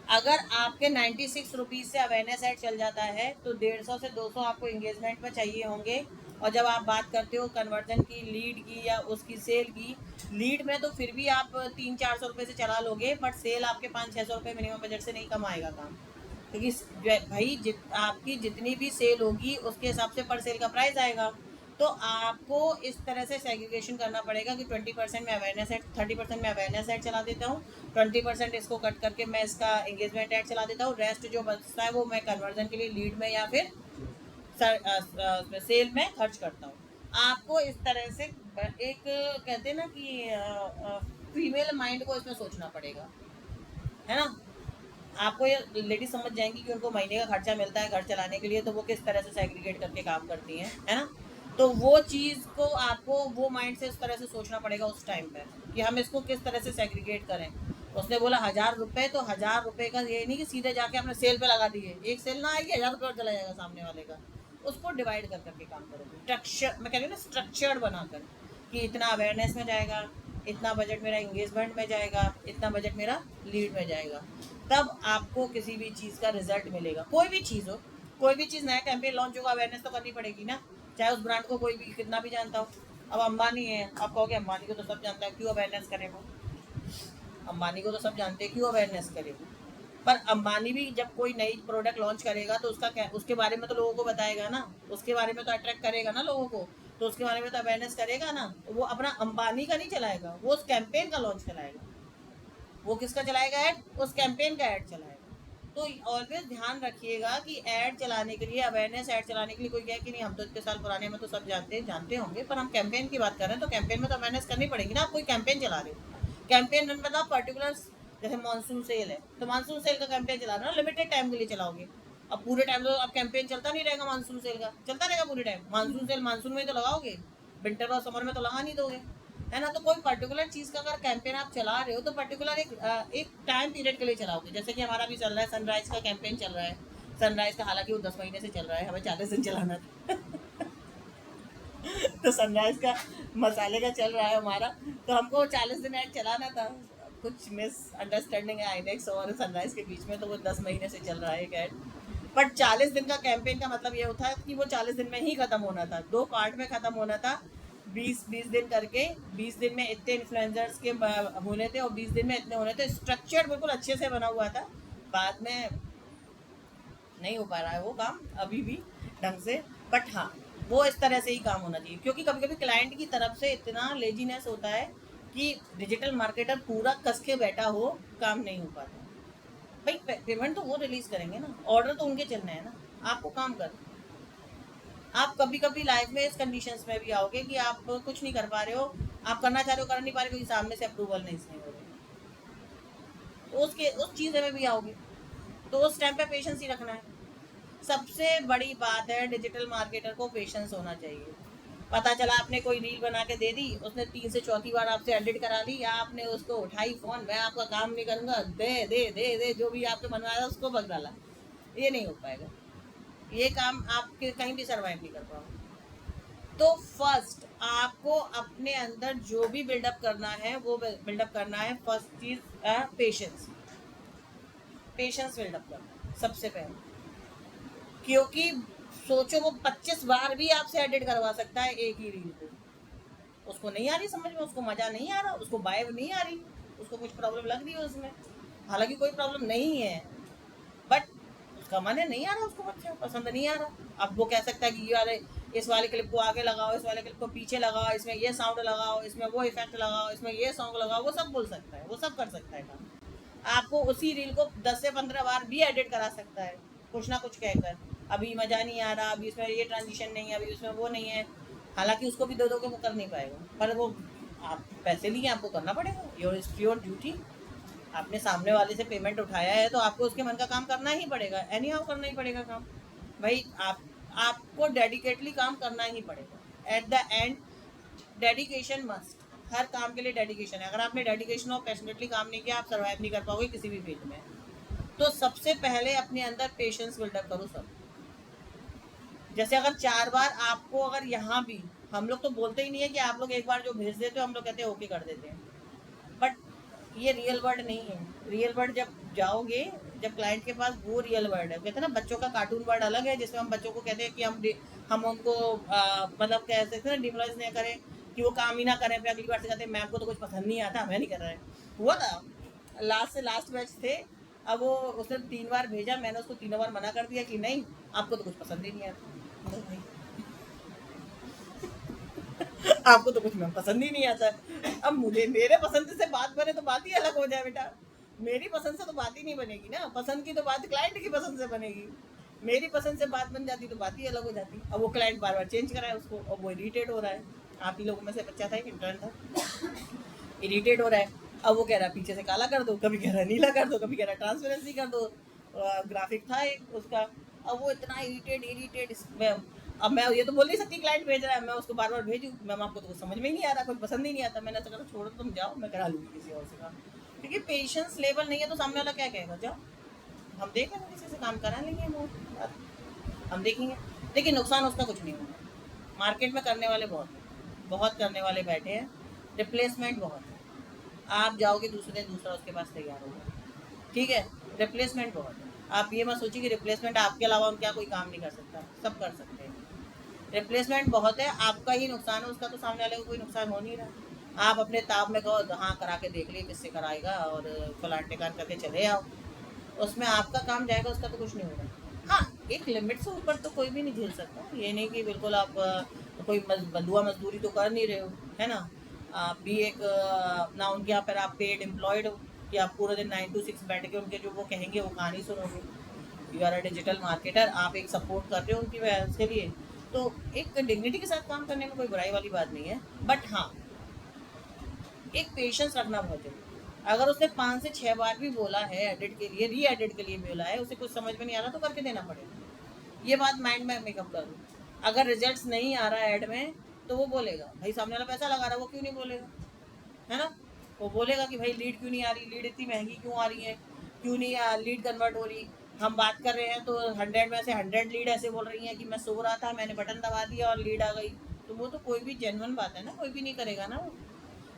अगर आपके 96 रुपीज़ से अवेयरनेस ऐड चल जाता है तो 150 से 200 आपको इंगेजमेंट में चाहिए होंगे। और जब आप बात करते हो कन्वर्जन की, लीड की या उसकी सेल की, लीड में तो फिर भी आप 300-400 रुपये से चला लोगे, बट सेल आपके 500-600 रुपये मिनिमम बजट से नहीं कमाएगा काम, क्योंकि भाई आपकी जितनी भी सेल होगी उसके हिसाब से पर सेल का प्राइस आएगा। तो आपको इस तरह से सेग्रीगेशन करना पड़ेगा कि 20% में अवेयरनेस ऐड, 30% में अवेयरनेस ऐड चला देता हूँ, 20% इसको कट करके मैं इसका एंगेजमेंट ऐड चला देता हूँ, रेस्ट जो बचता है वो मैं कन्वर्जन के लिए लीड में या फिर सेल में खर्च करता हूँ। आपको इस तरह से एक कहते हैं ना कि फीमेल माइंड को इसमें सोचना पड़ेगा, है ना। आपको ये लेडीज समझ जाएंगी कि उनको महीने का खर्चा मिलता है घर चलाने के लिए, तो वो किस तरह से सेग्रीगेट करके काम करती हैं, है ना। तो वो चीज़ को आपको वो माइंड से इस तरह से सोचना पड़ेगा उस टाइम पे कि हम इसको किस तरह से सेग्रीगेट करें। उसने बोला 1000 रुपये, तो 1000 रुपये का ये नहीं कि सीधे जाके आपने सेल पे लगा दिए, एक सेल ना आएगी 1000 रुपये और चला जाएगा सामने वाले का। उसको डिवाइड कर करके काम करोगे, स्ट्रक्चर मैं कह रही हूँ ना, स्ट्रक्चर्ड बनाकर कि इतना अवेयरनेस में जाएगा, इतना बजट मेरा इंगेजमेंट में जाएगा, इतना बजट मेरा लीड में जाएगा। तब आपको किसी भी चीज़ का रिजल्ट मिलेगा। कोई भी चीज़ हो, कोई भी चीज़, नया कैंपेन लॉन्च होगा, अवेयरनेस तो करनी पड़ेगी ना, चाहे उस ब्रांड को कोई भी कितना भी जानता हो। अब अंबानी है, आप कहोगे अंबानी को तो सब जानता है, क्यों अवेयरनेस करेगा? अंबानी को तो सब जानते हैं, क्यों अवेयरनेस करेगा? पर अंबानी भी जब कोई नई प्रोडक्ट लॉन्च करेगा तो उसके बारे में तो लोगों को बताएगा ना, उसके बारे में तो अट्रैक्ट करेगा ना लोगों को, तो उसके बारे में तो अवेयरनेस करेगा ना। वो अपना अंबानी का नहीं चलाएगा, वो उस कैंपेन का लॉन्च चलाएगा। वो किसका चलाएगा ऐड? उस कैंपेन का ऐड चलाएगा। तो ऑलवेज ध्यान रखिएगा कि ऐड चलाने के लिए, अवेयरनेस ऐड चलाने के लिए, कोई कहे कि नहीं हम तो इतने साल पुराने में तो सब जानते होंगे, पर हम कैंपेन की बात कर रहे हैं, तो कैंपेन में तो अवेयरनेस करनी पड़ेगी ना। आप कोई कैंपेन चला रहे हो, कैंपेन रन मतलब पर्टिकुलर, जैसे मानसून सेल है तो मानसून सेल का कैंपेन चला रहे हो, लिमिटेड टाइम के लिए चलाओगे। अब पूरे टाइम तो अब कैंपेन चलता नहीं रहेगा, मानसून सेल का चलता रहेगा पूरे टाइम। मानसून सेल मानसून में ही तो लगाओगे, विंटर और समर में तो लगा नहीं दोगे, है ना। तो कोई पर्टिकुलर चीज़ का अगर कैंपेन आप चला रहे हो तो पर्टिकुलर एक टाइम पीरियड के लिए चलाओगे। जैसे कि हमारा भी चल रहा है, सनराइज का कैंपेन चल रहा है। सनराइज का हालांकि वो 10 महीने से चल रहा है, हमें 40 दिन चलाना था तो सनराइज का मसाले का चल रहा है हमारा, तो हमको 40 दिन ऐड चलाना था। कुछ मिस अंडरस्टैंडिंग है आईनेक्स और सनराइज के बीच में, तो वो 10 महीने से चल रहा है एक ऐड। बट 40 दिन का कैंपेन का मतलब ये होता है कि वो 40 दिन में ही ख़त्म होना था, 2 पार्ट में ख़त्म होना था। 20 दिन करके, 20 दिन में इतने इन्फ्लुएंसर्स के होने थे और 20 दिन में इतने होने थे। स्ट्रक्चर बिल्कुल अच्छे से बना हुआ था, बाद में नहीं हो पा रहा है वो काम अभी भी ढंग से। बट हाँ, वो इस तरह से ही काम होना चाहिए, क्योंकि कभी कभी क्लाइंट की तरफ से इतना लेजीनेस होता है कि डिजिटल मार्केटर पूरा कस के बैठा हो, काम नहीं हो पाता। भाई पेमेंट तो वो रिलीज करेंगे ना, ऑर्डर तो उनके चलने हैं ना, आपको काम कर। आप कभी कभी लाइफ में इस कंडीशंस में भी आओगे कि आप कुछ नहीं कर पा रहे हो, आप करना चाह रहे हो कर नहीं पा रहे, क्योंकि सामने से अप्रूवल नहीं हो रहे, तो उस चीज़ में भी आओगे। तो उस टाइम पे पेशेंस ही रखना है। सबसे बड़ी बात है डिजिटल मार्केटर को पेशेंस होना चाहिए। पता चला आपने कोई रील बना के दे दी, उसने 3 से चौथी बार आपसे एडिट करा ली, या आपने उसको उठाई फोन, मैं आपका काम नहीं करूंगा, दे दे दे दे जो भी आपके मन में आया उसको बग डाला। ये नहीं हो पाएगा, ये काम आपके कहीं भी सर्वाइव नहीं कर पाओगे। तो फर्स्ट आपको अपने अंदर जो भी बिल्डअप करना है वो बिल्डअप करना है। फर्स्ट चीज पेशेंस, पेशेंस बिल्डअप करना सबसे पहले। क्योंकि सोचो वो 25 बार भी आपसे एडिट करवा सकता है एक ही रील को, उसको नहीं आ रही समझ में, उसको मजा नहीं आ रहा, उसको वाइब नहीं आ रही, उसको कुछ प्रॉब्लम लग रही है उसमें, हालांकि कोई प्रॉब्लम नहीं है, बट उसका मन है नहीं आ रहा, उसको अच्छा पसंद नहीं आ रहा। अब वो कह सकता है कि यार इस वाले क्लिप को आगे लगाओ, इस वाले क्लिप को पीछे लगाओ, इसमें ये साउंड लगाओ, इसमें वो इफेक्ट लगाओ, इसमें ये सॉन्ग लगाओ, वो सब बोल सकता है, वो सब कर सकता है काम। आपको उसी रील को 10 से 15 बार भी एडिट करा सकता है कुछ ना कुछ कहकर, अभी मजा नहीं आ रहा, अभी इसमें ये ट्रांजिशन नहीं है, अभी इसमें वो नहीं है। हालांकि उसको भी दो दो के वो कर नहीं पाएगा, पर वो आप पैसे लिए आपको करना पड़ेगा, योर ड्यूटी। आपने सामने वाले से पेमेंट उठाया है तो आपको उसके मन का काम करना ही पड़ेगा, एनी हाउ करना ही पड़ेगा काम भाई। आपको डेडिकेटली काम करना ही पड़ेगा। At the end dedication must, हर काम के लिए डेडिकेशन है। अगर आपने डेडिकेशन और पैशनेटली काम नहीं किया, आप सर्वाइव नहीं कर पाओगे किसी भी फील्ड में। तो सबसे पहले अपने अंदर पेशेंस बिल्डअप करो सब। जैसे अगर 4 बार आपको, अगर यहाँ भी हम लोग तो बोलते ही नहीं है कि आप लोग एक बार जो भेज देते हो हम लोग कहते हैं ओके कर देते हैं, बट ये रियल वर्ड नहीं है। रियल वर्ड जब जाओगे, जब क्लाइंट के पास, वो रियल वर्ड है। कहते हैं ना बच्चों का कार्टून वर्ड अलग है, जिसमें हम बच्चों को कहते हैं कि हम उनको मतलब कह सकते हैं डिमोरलाइज नहीं करें कि वो काम ही ना करें, फिर अगली बार से कहते हैं मैम को तो कुछ पसंद नहीं आता, मैं नहीं कर रहा है। हुआ था लास्ट से लास्ट बैच थे, अब वो उसने 3 बार भेजा, मैंने उसको 3 बार मना कर दिया कि नहीं आपको तो कुछ पसंद ही नहीं आता। आपको तो कुछ में पसंद ही नहीं आता। अब मुझे मेरे पसंद से बात बने तो बात ही अलग हो जाए बेटा, मेरी पसंद से तो बात ही नहीं बनेगी ना, पसंद की तो बात क्लाइंट की पसंद से बनेगी। मेरी पसंद से बात बन जाती तो बात ही अलग हो जाती। अब वो क्लाइंट बार बार चेंज कराए उसको, और वो इरिटेट हो रहा है। आप ही लोगों में से बच्चा था, एक इंटर्न था, इरिटेट हो रहा है। अब वो कह रहा है पीछे से काला कर दो, कभी कह रहा है नीला कर दो, कभी कह रहा है ट्रांसपेरेंसी कर दो, ग्राफिक था एक उसका। अब वो इतना इरिटेट अब मैं ये तो बोल नहीं सकती क्लाइंट भेज रहा है मैं उसको बार बार भेजूँ, मैम आपको तो कुछ समझ में ही नहीं आ रहा, कुछ पसंद ही नहीं आता। मैंने तो कहा छोड़ो तुम जाओ, मैं करा लूँगी किसी और से काम, क्योंकि पेशेंस लेवल नहीं है तो सामने वाला क्या कहेगा, जाओ हम देख लेंगे किसी से काम करा लेंगे, वो हम देखेंगे। लेकिन नुकसान उसका कुछ नहीं होगा। मार्केट में करने वाले बहुत करने वाले बैठे हैं, रिप्लेसमेंट बहुत है। आप जाओगे दूसरे दिन दूसरा उसके पास तैयार होगा, ठीक है, रिप्लेसमेंट बहुत है। आप ये मत सोचिए कि रिप्लेसमेंट आपके अलावा हम क्या कोई काम नहीं कर सकता, सब कर सकते हैं। रिप्लेसमेंट बहुत है, आपका ही नुकसान है, उसका तो सामने वाले को कोई नुकसान हो नहीं रहा। आप अपने ताब में कहो हाँ करा के देख लिए किससे कराएगा, और फलान टिकान करके चले आओ, उसमें आपका काम जाएगा, उसका तो कुछ नहीं होगा। हाँ, एक लिमिट से ऊपर तो कोई भी नहीं झेल सकता। ये नहीं कि बिल्कुल आप कोई बंधुआ मजदूरी तो कर नहीं रहे हो, है ना। आप भी एक ना उनके यहाँ पर आप पेड एम्प्लॉयड हो कि आप पूरे दिन 9 to 6 बैठ के उनके जो वो कहेंगे वो कहानी सुनोगे। You are a digital marketer, आप एक सपोर्ट कर रहे हो उनकी वजह के लिए, तो एक डिग्निटी के साथ काम करने में कोई बुराई वाली बात नहीं है। बट हाँ, एक पेशेंस रखना बहुत जरूरी। अगर उसने 5 से 6 बार भी बोला है एडिट के लिए, री एडिट के लिए बोला है, उसे कुछ समझ में नहीं आ रहा तो करके देना पड़ेगा। ये बात माइंड में मेकअप कर लो। अगर रिजल्ट्स नहीं आ रहा है ऐड में तो वो बोलेगा भाई सामने वाला पैसा लगा रहा है, वो क्यों नहीं बोलेगा, है ना। वो बोलेगा कि भाई लीड क्यों नहीं आ रही, लीड इतनी महंगी क्यों आ रही है, क्यों नहीं लीड कन्वर्ट हो रही। हम बात कर रहे हैं तो 100 में से 100 लीड ऐसे बोल रही हैं कि मैं सो रहा था, मैंने बटन दबा दिया और लीड आ गई। तो वो तो कोई भी जेन्युइन बात है ना, कोई भी नहीं करेगा ना वो।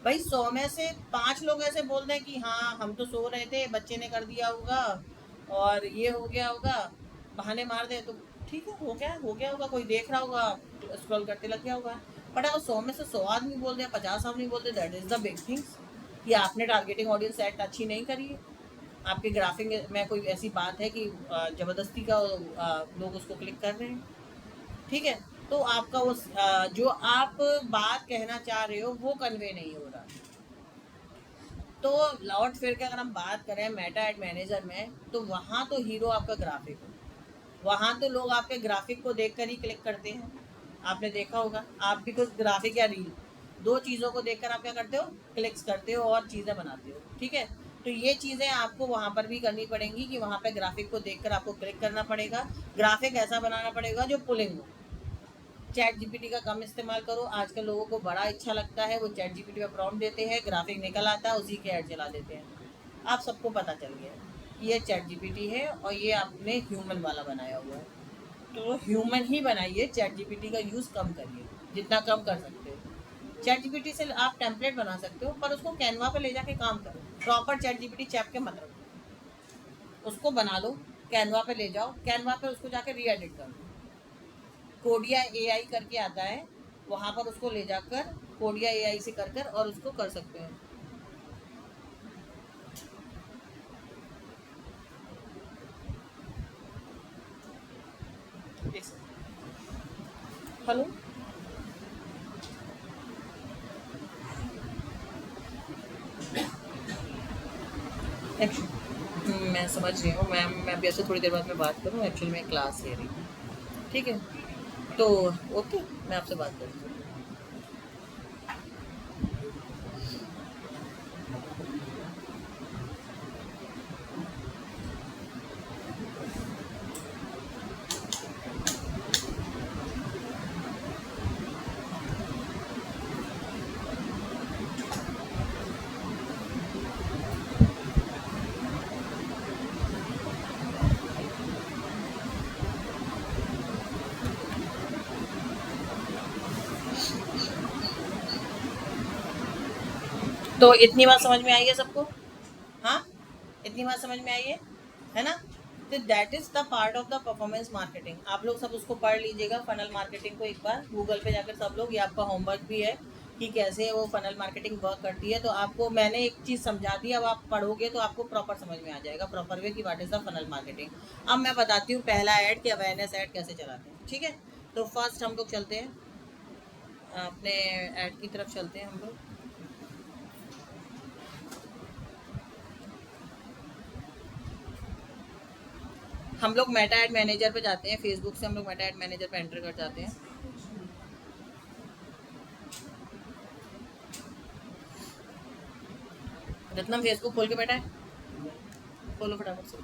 भाई 100 में से 5 लोग ऐसे बोल रहे हैं कि हाँ हम तो सो रहे थे, बच्चे ने कर दिया होगा और ये हो गया होगा, बहाने मार दे तो ठीक है, हो गया होगा, कोई देख रहा होगा, स्क्रॉल करते लग गया होगा। बट अगर 100 में से 100 आदमी बोल रहे हैं, 50 आदमी बोल रहे, that is the big things कि आपने टारगेटिंग ऑडियंस सेट अच्छी नहीं करी है। आपके ग्राफिक में कोई ऐसी बात है कि ज़बरदस्ती का लोग उसको क्लिक कर रहे हैं, ठीक है। तो आपका उस जो आप बात कहना चाह रहे हो वो कन्वे नहीं हो रहा। तो लौट फिर के अगर हम बात करें मेटा एड मैनेजर में, तो वहाँ तो हीरो आपका ग्राफिक है। वहाँ तो लोग आपके ग्राफिक को देखकर ही क्लिक करते हैं। आपने देखा होगा, आप भी कुछ ग्राफिक या रील, 2 चीज़ों को देखकर आप क्या करते हो, क्लिक्स करते हो और चीज़ें बनाते हो, ठीक है। तो ये चीज़ें आपको वहाँ पर भी करनी पड़ेंगी कि वहाँ पे ग्राफिक को देखकर आपको क्लिक करना पड़ेगा, ग्राफिक ऐसा बनाना पड़ेगा जो पुलिंग हो। चैट जीपीटी का कम इस्तेमाल करो। आजकल लोगों को बड़ा अच्छा लगता है, वो चैट जीपीटी में प्रॉम्प्ट देते हैं, ग्राफिक निकल आता है, उसी के ऐड चला देते हैं। आप सबको पता चल गया कि ये चैट जीपीटी है और ये आपने ह्यूमन वाला बनाया हुआ है। तो ह्यूमन ही बनाइए, चैट जीपीटी का यूज़ कम करिए, जितना कम कर सकते हो। चैट जीपीटी से आप टेम्पलेट बना सकते हो, पर उसको कैनवा पे ले जाके काम करो। प्रॉपर चैट जीपीटी चैप के मत रखो, उसको बना लो, कैनवा पे ले जाओ, कैनवा पे उसको जाके री एडिट कर दो। कोडिया एआई करके आता है, वहाँ पर उसको ले जाकर कोडिया एआई से कर और उसको कर सकते हैं। हेलो, मैं समझ रही हूँ मैम, मैं अभी आपसे थोड़ी देर बाद में बात करूँ, एक्चुअली मैं क्लास ले रही हूँ। ठीक है, तो ओके, मैं आपसे बात करूँगी। तो इतनी बात समझ में आई है सबको? हाँ, इतनी बात समझ में आई है ना? तो that is the part of the performance marketing. आप लोग सब उसको पढ़ लीजिएगा, फनल मार्केटिंग को एक बार गूगल पे जाकर सब लोग, ये आपका होमवर्क भी है कि कैसे वो फनल मार्केटिंग वर्क करती है। तो आपको मैंने एक चीज़ समझा दी, अब आप पढ़ोगे तो आपको प्रॉपर समझ में आ जाएगा, प्रॉपर वे की what is the funnel marketing. अब मैं बताती हूँ पहला ऐड कि अवेयरनेस ऐड कैसे चलाते हैं। ठीक है, तो फर्स्ट हम लोग चलते हैं अपने ऐड की तरफ, चलते हैं हम लोग। हम लोग मेटा एड मैनेजर पे जाते हैं, फेसबुक से हम लोग मेटा एड मैनेजर पे एंटर कर जाते हैं। रत्नम फेसबुक खोल के बैठा है, खोलो फटाफट से,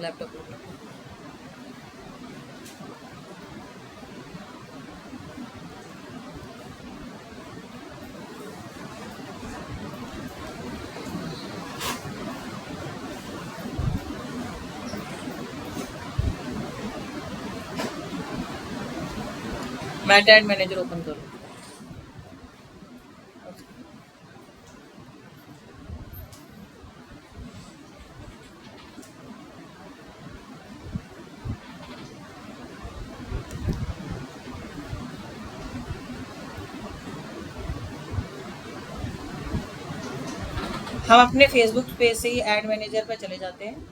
लैपटॉप खोलो। मेटा एड मैनेजर ओपन करो। हम अपने फेसबुक पेज से ही एड मैनेजर पर चले जाते हैं।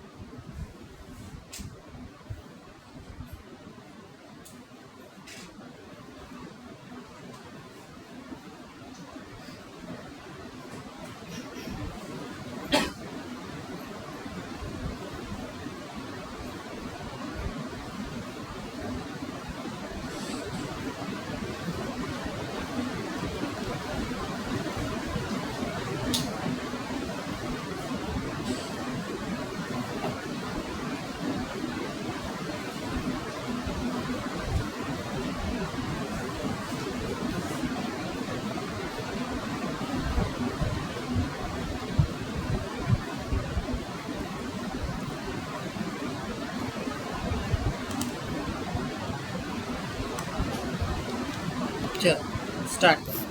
चलो स्टार्ट करो।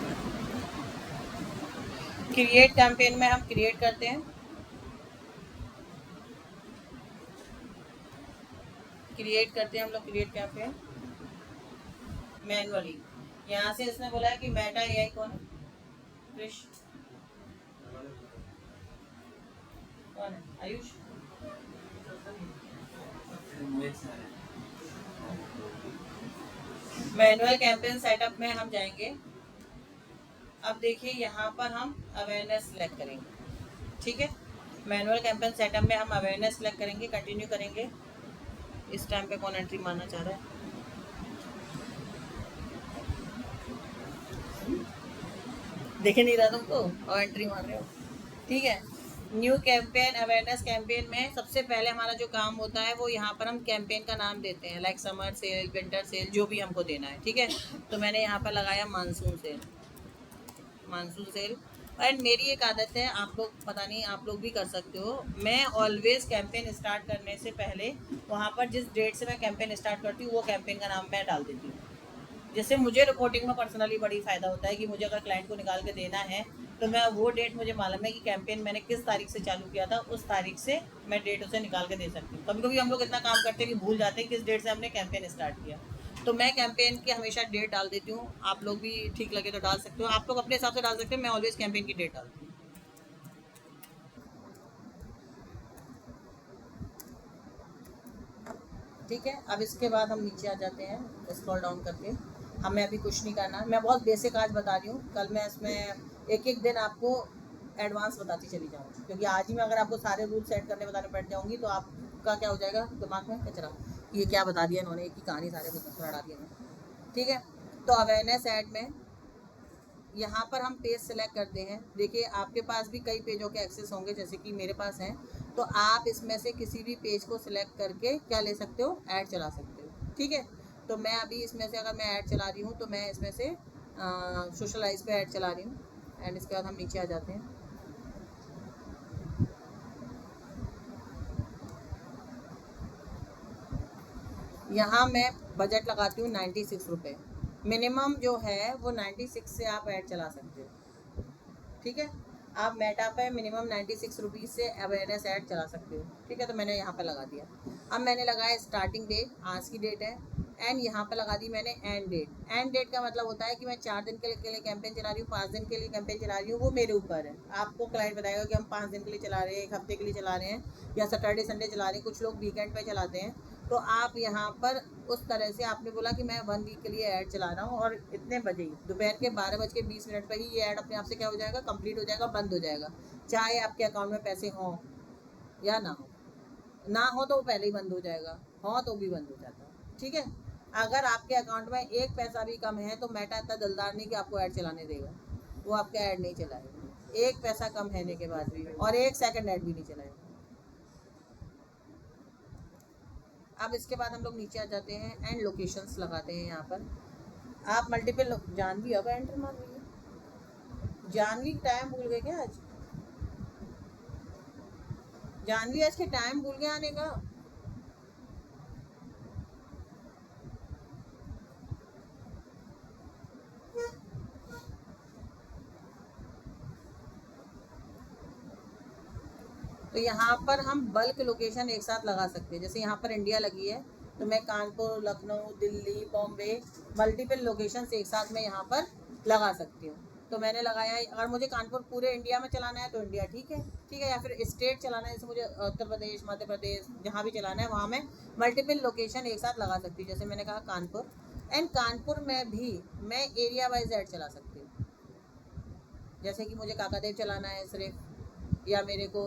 क्रिएट कैंपेन में हम क्रिएट करते हैं, क्रिएट करते हैं हम लोग क्रिएट कैंपेन मैनुअली। यहाँ से इसने बोला है कि मेटा एआई कौन है? कृष कौन है? आयुष? मैनुअल कैंपेन सेटअप में हम जाएंगे। अब देखिए यहाँ पर हम अवेयरनेस सेलेक्ट करेंगे। ठीक है, मैनुअल कैंपेन सेटअप में हम अवेयरनेस सेलेक्ट करेंगे, कंटिन्यू करेंगे। इस टाइम पे कौन एंट्री मारना चाह रहा है? देखे नहीं रहा तुमको और एंट्री मार रहे हो। ठीक है। न्यू कैंपेन अवेयरनेस कैंपेन में सबसे पहले हमारा जो काम होता है वो यहाँ पर हम कैंपेन का नाम देते हैं, like summer sale, winter sale, जो भी हमको देना है। ठीक है, तो मैंने यहाँ पर लगाया monsoon sale, monsoon sale. And मेरी एक आदत है, आप लोग पता नहीं आप लोग भी कर सकते हो, मैं ऑलवेज कैंपेन स्टार्ट करने से पहले वहाँ पर जिस डेट से मैं कैंपेन स्टार्ट करती हूँ वो कैंपेन का नाम मैं डाल देती हूँ। जैसे मुझे रिपोर्टिंग में पर्सनली बड़ी फ़ायदा होता है कि मुझे अगर क्लाइंट को निकाल के देना है तो मैं वो डेट, मुझे मालूम है कि कैंपेन मैंने किस तारीख से चालू किया था, उस तारीख से मैं डेट उसे निकाल के दे सकती हूँ। कभी कभी हम लोग इतना काम करते हैं कि भूल जाते हैं किस डेट से हमने कैंपेन स्टार्ट किया। तो मैं कैंपेन की हमेशा डेट डाल देती हूँ, आप लोग भी ठीक लगे तो डाल सकते हो, आप लोग अपने हिसाब से डाल सकते हो, मैं ऑलवेज कैंपेन की डेट डालती हूँ। ठीक है, अब इसके बाद हम नीचे आ जाते हैं स्क्रॉल डाउन करके। हमें अभी कुछ नहीं करना, मैं बहुत बेसिक आज बता रही हूँ, कल मैं इसमें एक एक दिन आपको एडवांस बताती चली जाऊँ, क्योंकि आज ही मैं अगर आपको सारे रूल सेट करने बताने बैठ जाऊँगी तो आपका क्या हो जाएगा दिमाग में कचरा, ये क्या बता दिया इन्होंने, एक ही कहानी सारे सुना दिया मैं। ठीक है, तो अवेयरनेस ऐड में यहाँ पर हम पेज सेलेक्ट करते हैं। देखिए आपके पास भी कई पेजों के एक्सेस होंगे, जैसे कि मेरे पास हैं, तो आप इसमें से किसी भी पेज को सिलेक्ट करके क्या ले सकते हो, ऐड चला सकते हो। ठीक है, तो मैं अभी इसमें से अगर मैं ऐड चला रही हूँ तो मैं इसमें से सोशलाइज पे ऐड चला रही हूँ। एंड इसके बाद हम नीचे आ जाते हैं। यहाँ मैं बजट लगाती हूँ 96 रुपये, मिनिमम जो है वो 96 से आप ऐड चला सकते हो। ठीक है, आप मेटा पे मिनिमम 96 रुपीज़ से अवेयरनेस ऐड चला सकते हो। ठीक है, तो मैंने यहाँ पे लगा दिया। अब मैंने लगाया स्टार्टिंग डेट, आज की डेट है, एंड यहाँ पे लगा दी मैंने एंड डेट। एंड डेट का मतलब होता है कि मैं 4 दिन के लिए कैंपेन चला रही हूँ, 5 दिन के लिए कैंपेन चला रही हूँ, वो मेरे ऊपर है। आपको क्लाइंट बताएगा कि हम 5 दिन के लिए चला रहे हैं, 1 हफ्ते के लिए चला रहे हैं, या सैटरडे संडे चला रहे हैं, कुछ लोग वीकेंड पे चलाते हैं। तो आप यहाँ पर उस तरह से आपने बोला कि मैं 1 वीक के लिए ऐड चला रहा हूँ और इतने बजे ही दोपहर के 12:20 पर ही ये ऐड अपने आप से क्या हो जाएगा, कंप्लीट हो जाएगा, बंद हो जाएगा। चाहे आपके अकाउंट में पैसे हों या ना हो, ना हो तो वो पहले ही बंद हो जाएगा, हो तो भी बंद हो जाता है। ठीक है, अगर आपके अकाउंट में 1 पैसा भी कम है तो मेटा इतना दिलदार नहीं कि आपको ऐड चलाने देगा, वो आपका ऐड नहीं चलाएगा 1 पैसा कम रहने के बाद भी, और 1 सेकंड ऐड भी नहीं चलाएगा। अब इसके बाद हम लोग नीचे आ जाते हैं एंड लोकेशंस लगाते हैं। यहाँ पर आप मल्टीपल, जानवी अब एंटर मार रही है, जानवी टाइम भूल गए क्या आज, जानवी आज के टाइम भूल गया आने का। तो यहाँ पर हम बल्क लोकेशन एक साथ लगा सकते हैं, जैसे यहाँ पर इंडिया लगी है तो मैं कानपुर, लखनऊ, दिल्ली, बॉम्बे, मल्टीपल लोकेशन एक साथ में यहाँ पर लगा सकती हूँ। तो मैंने लगाया है, अगर मुझे कानपुर पूरे इंडिया में चलाना है तो इंडिया, ठीक है, ठीक है, या फिर स्टेट चलाना है, जैसे मुझे उत्तर प्रदेश, मध्य प्रदेश, जहाँ भी चलाना है वहाँ मैं मल्टीपल लोकेशन एक साथ लगा सकती हूँ। जैसे मैंने कहा कानपुर, एंड कानपुर में भी मैं एरिया वाइज ऐड चला सकती हूँ। जैसे कि मुझे काकादेव चलाना है सिर्फ, या मेरे को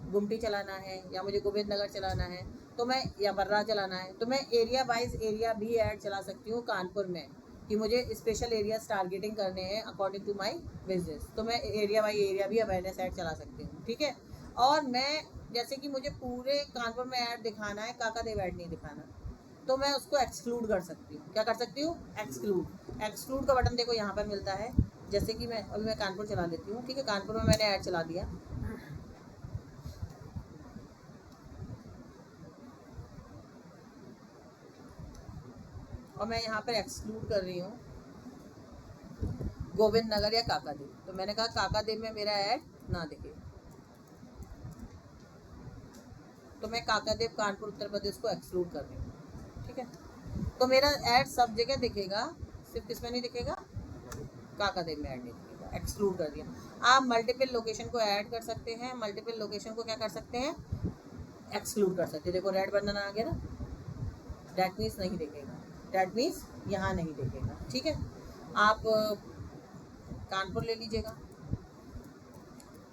गुमटी चलाना है, या मुझे गोविंद नगर चलाना है, तो मैं, या बर्रा चलाना है, तो मैं एरिया वाइज एरिया भी ऐड चला सकती हूँ कानपुर में, कि मुझे स्पेशल एरियाज टारगेटिंग करने हैं अकॉर्डिंग टू माय बिजनेस, तो मैं एरिया वाइज एरिया भी अवेयरनेस ऐड चला सकती हूँ। ठीक है, और मैं, जैसे कि मुझे पूरे कानपुर में ऐड दिखाना है, काकादेव ऐड नहीं दिखाना, तो मैं उसको एक्सक्लूड कर सकती हूँ। क्या कर सकती हूँ, एक्सक्लूड। एक्सक्लूड का बटन देखो यहाँ पर मिलता है। जैसे कि मैं अभी कानपुर चला लेती हूँ, ठीक है, कानपुर में मैंने ऐड चला दिया, और मैं यहाँ पर एक्सक्लूड कर रही हूँ गोविंद नगर या काकादेव, तो मैंने कहा काकादेव में मेरा ऐड ना दिखे, तो मैं काकादेव कानपुर उत्तर प्रदेश को एक्सक्लूड कर रही हूँ। ठीक है, तो मेरा ऐड सब जगह दिखेगा, सिर्फ किसमें नहीं दिखेगा, काकादेव में ऐड नहीं दिखेगा, एक्सक्लूड कर दिया। आप मल्टीपल लोकेशन को ऐड कर सकते हैं, मल्टीपल लोकेशन को क्या कर सकते हैं, एक्सक्लूड कर सकते हैं। देखो रेड बटन आ गया ना, डैट मीन्स नहीं दिखेगा, डैट मीन्स यहाँ नहीं दिखेगा। ठीक है, आप कानपुर ले लीजिएगा,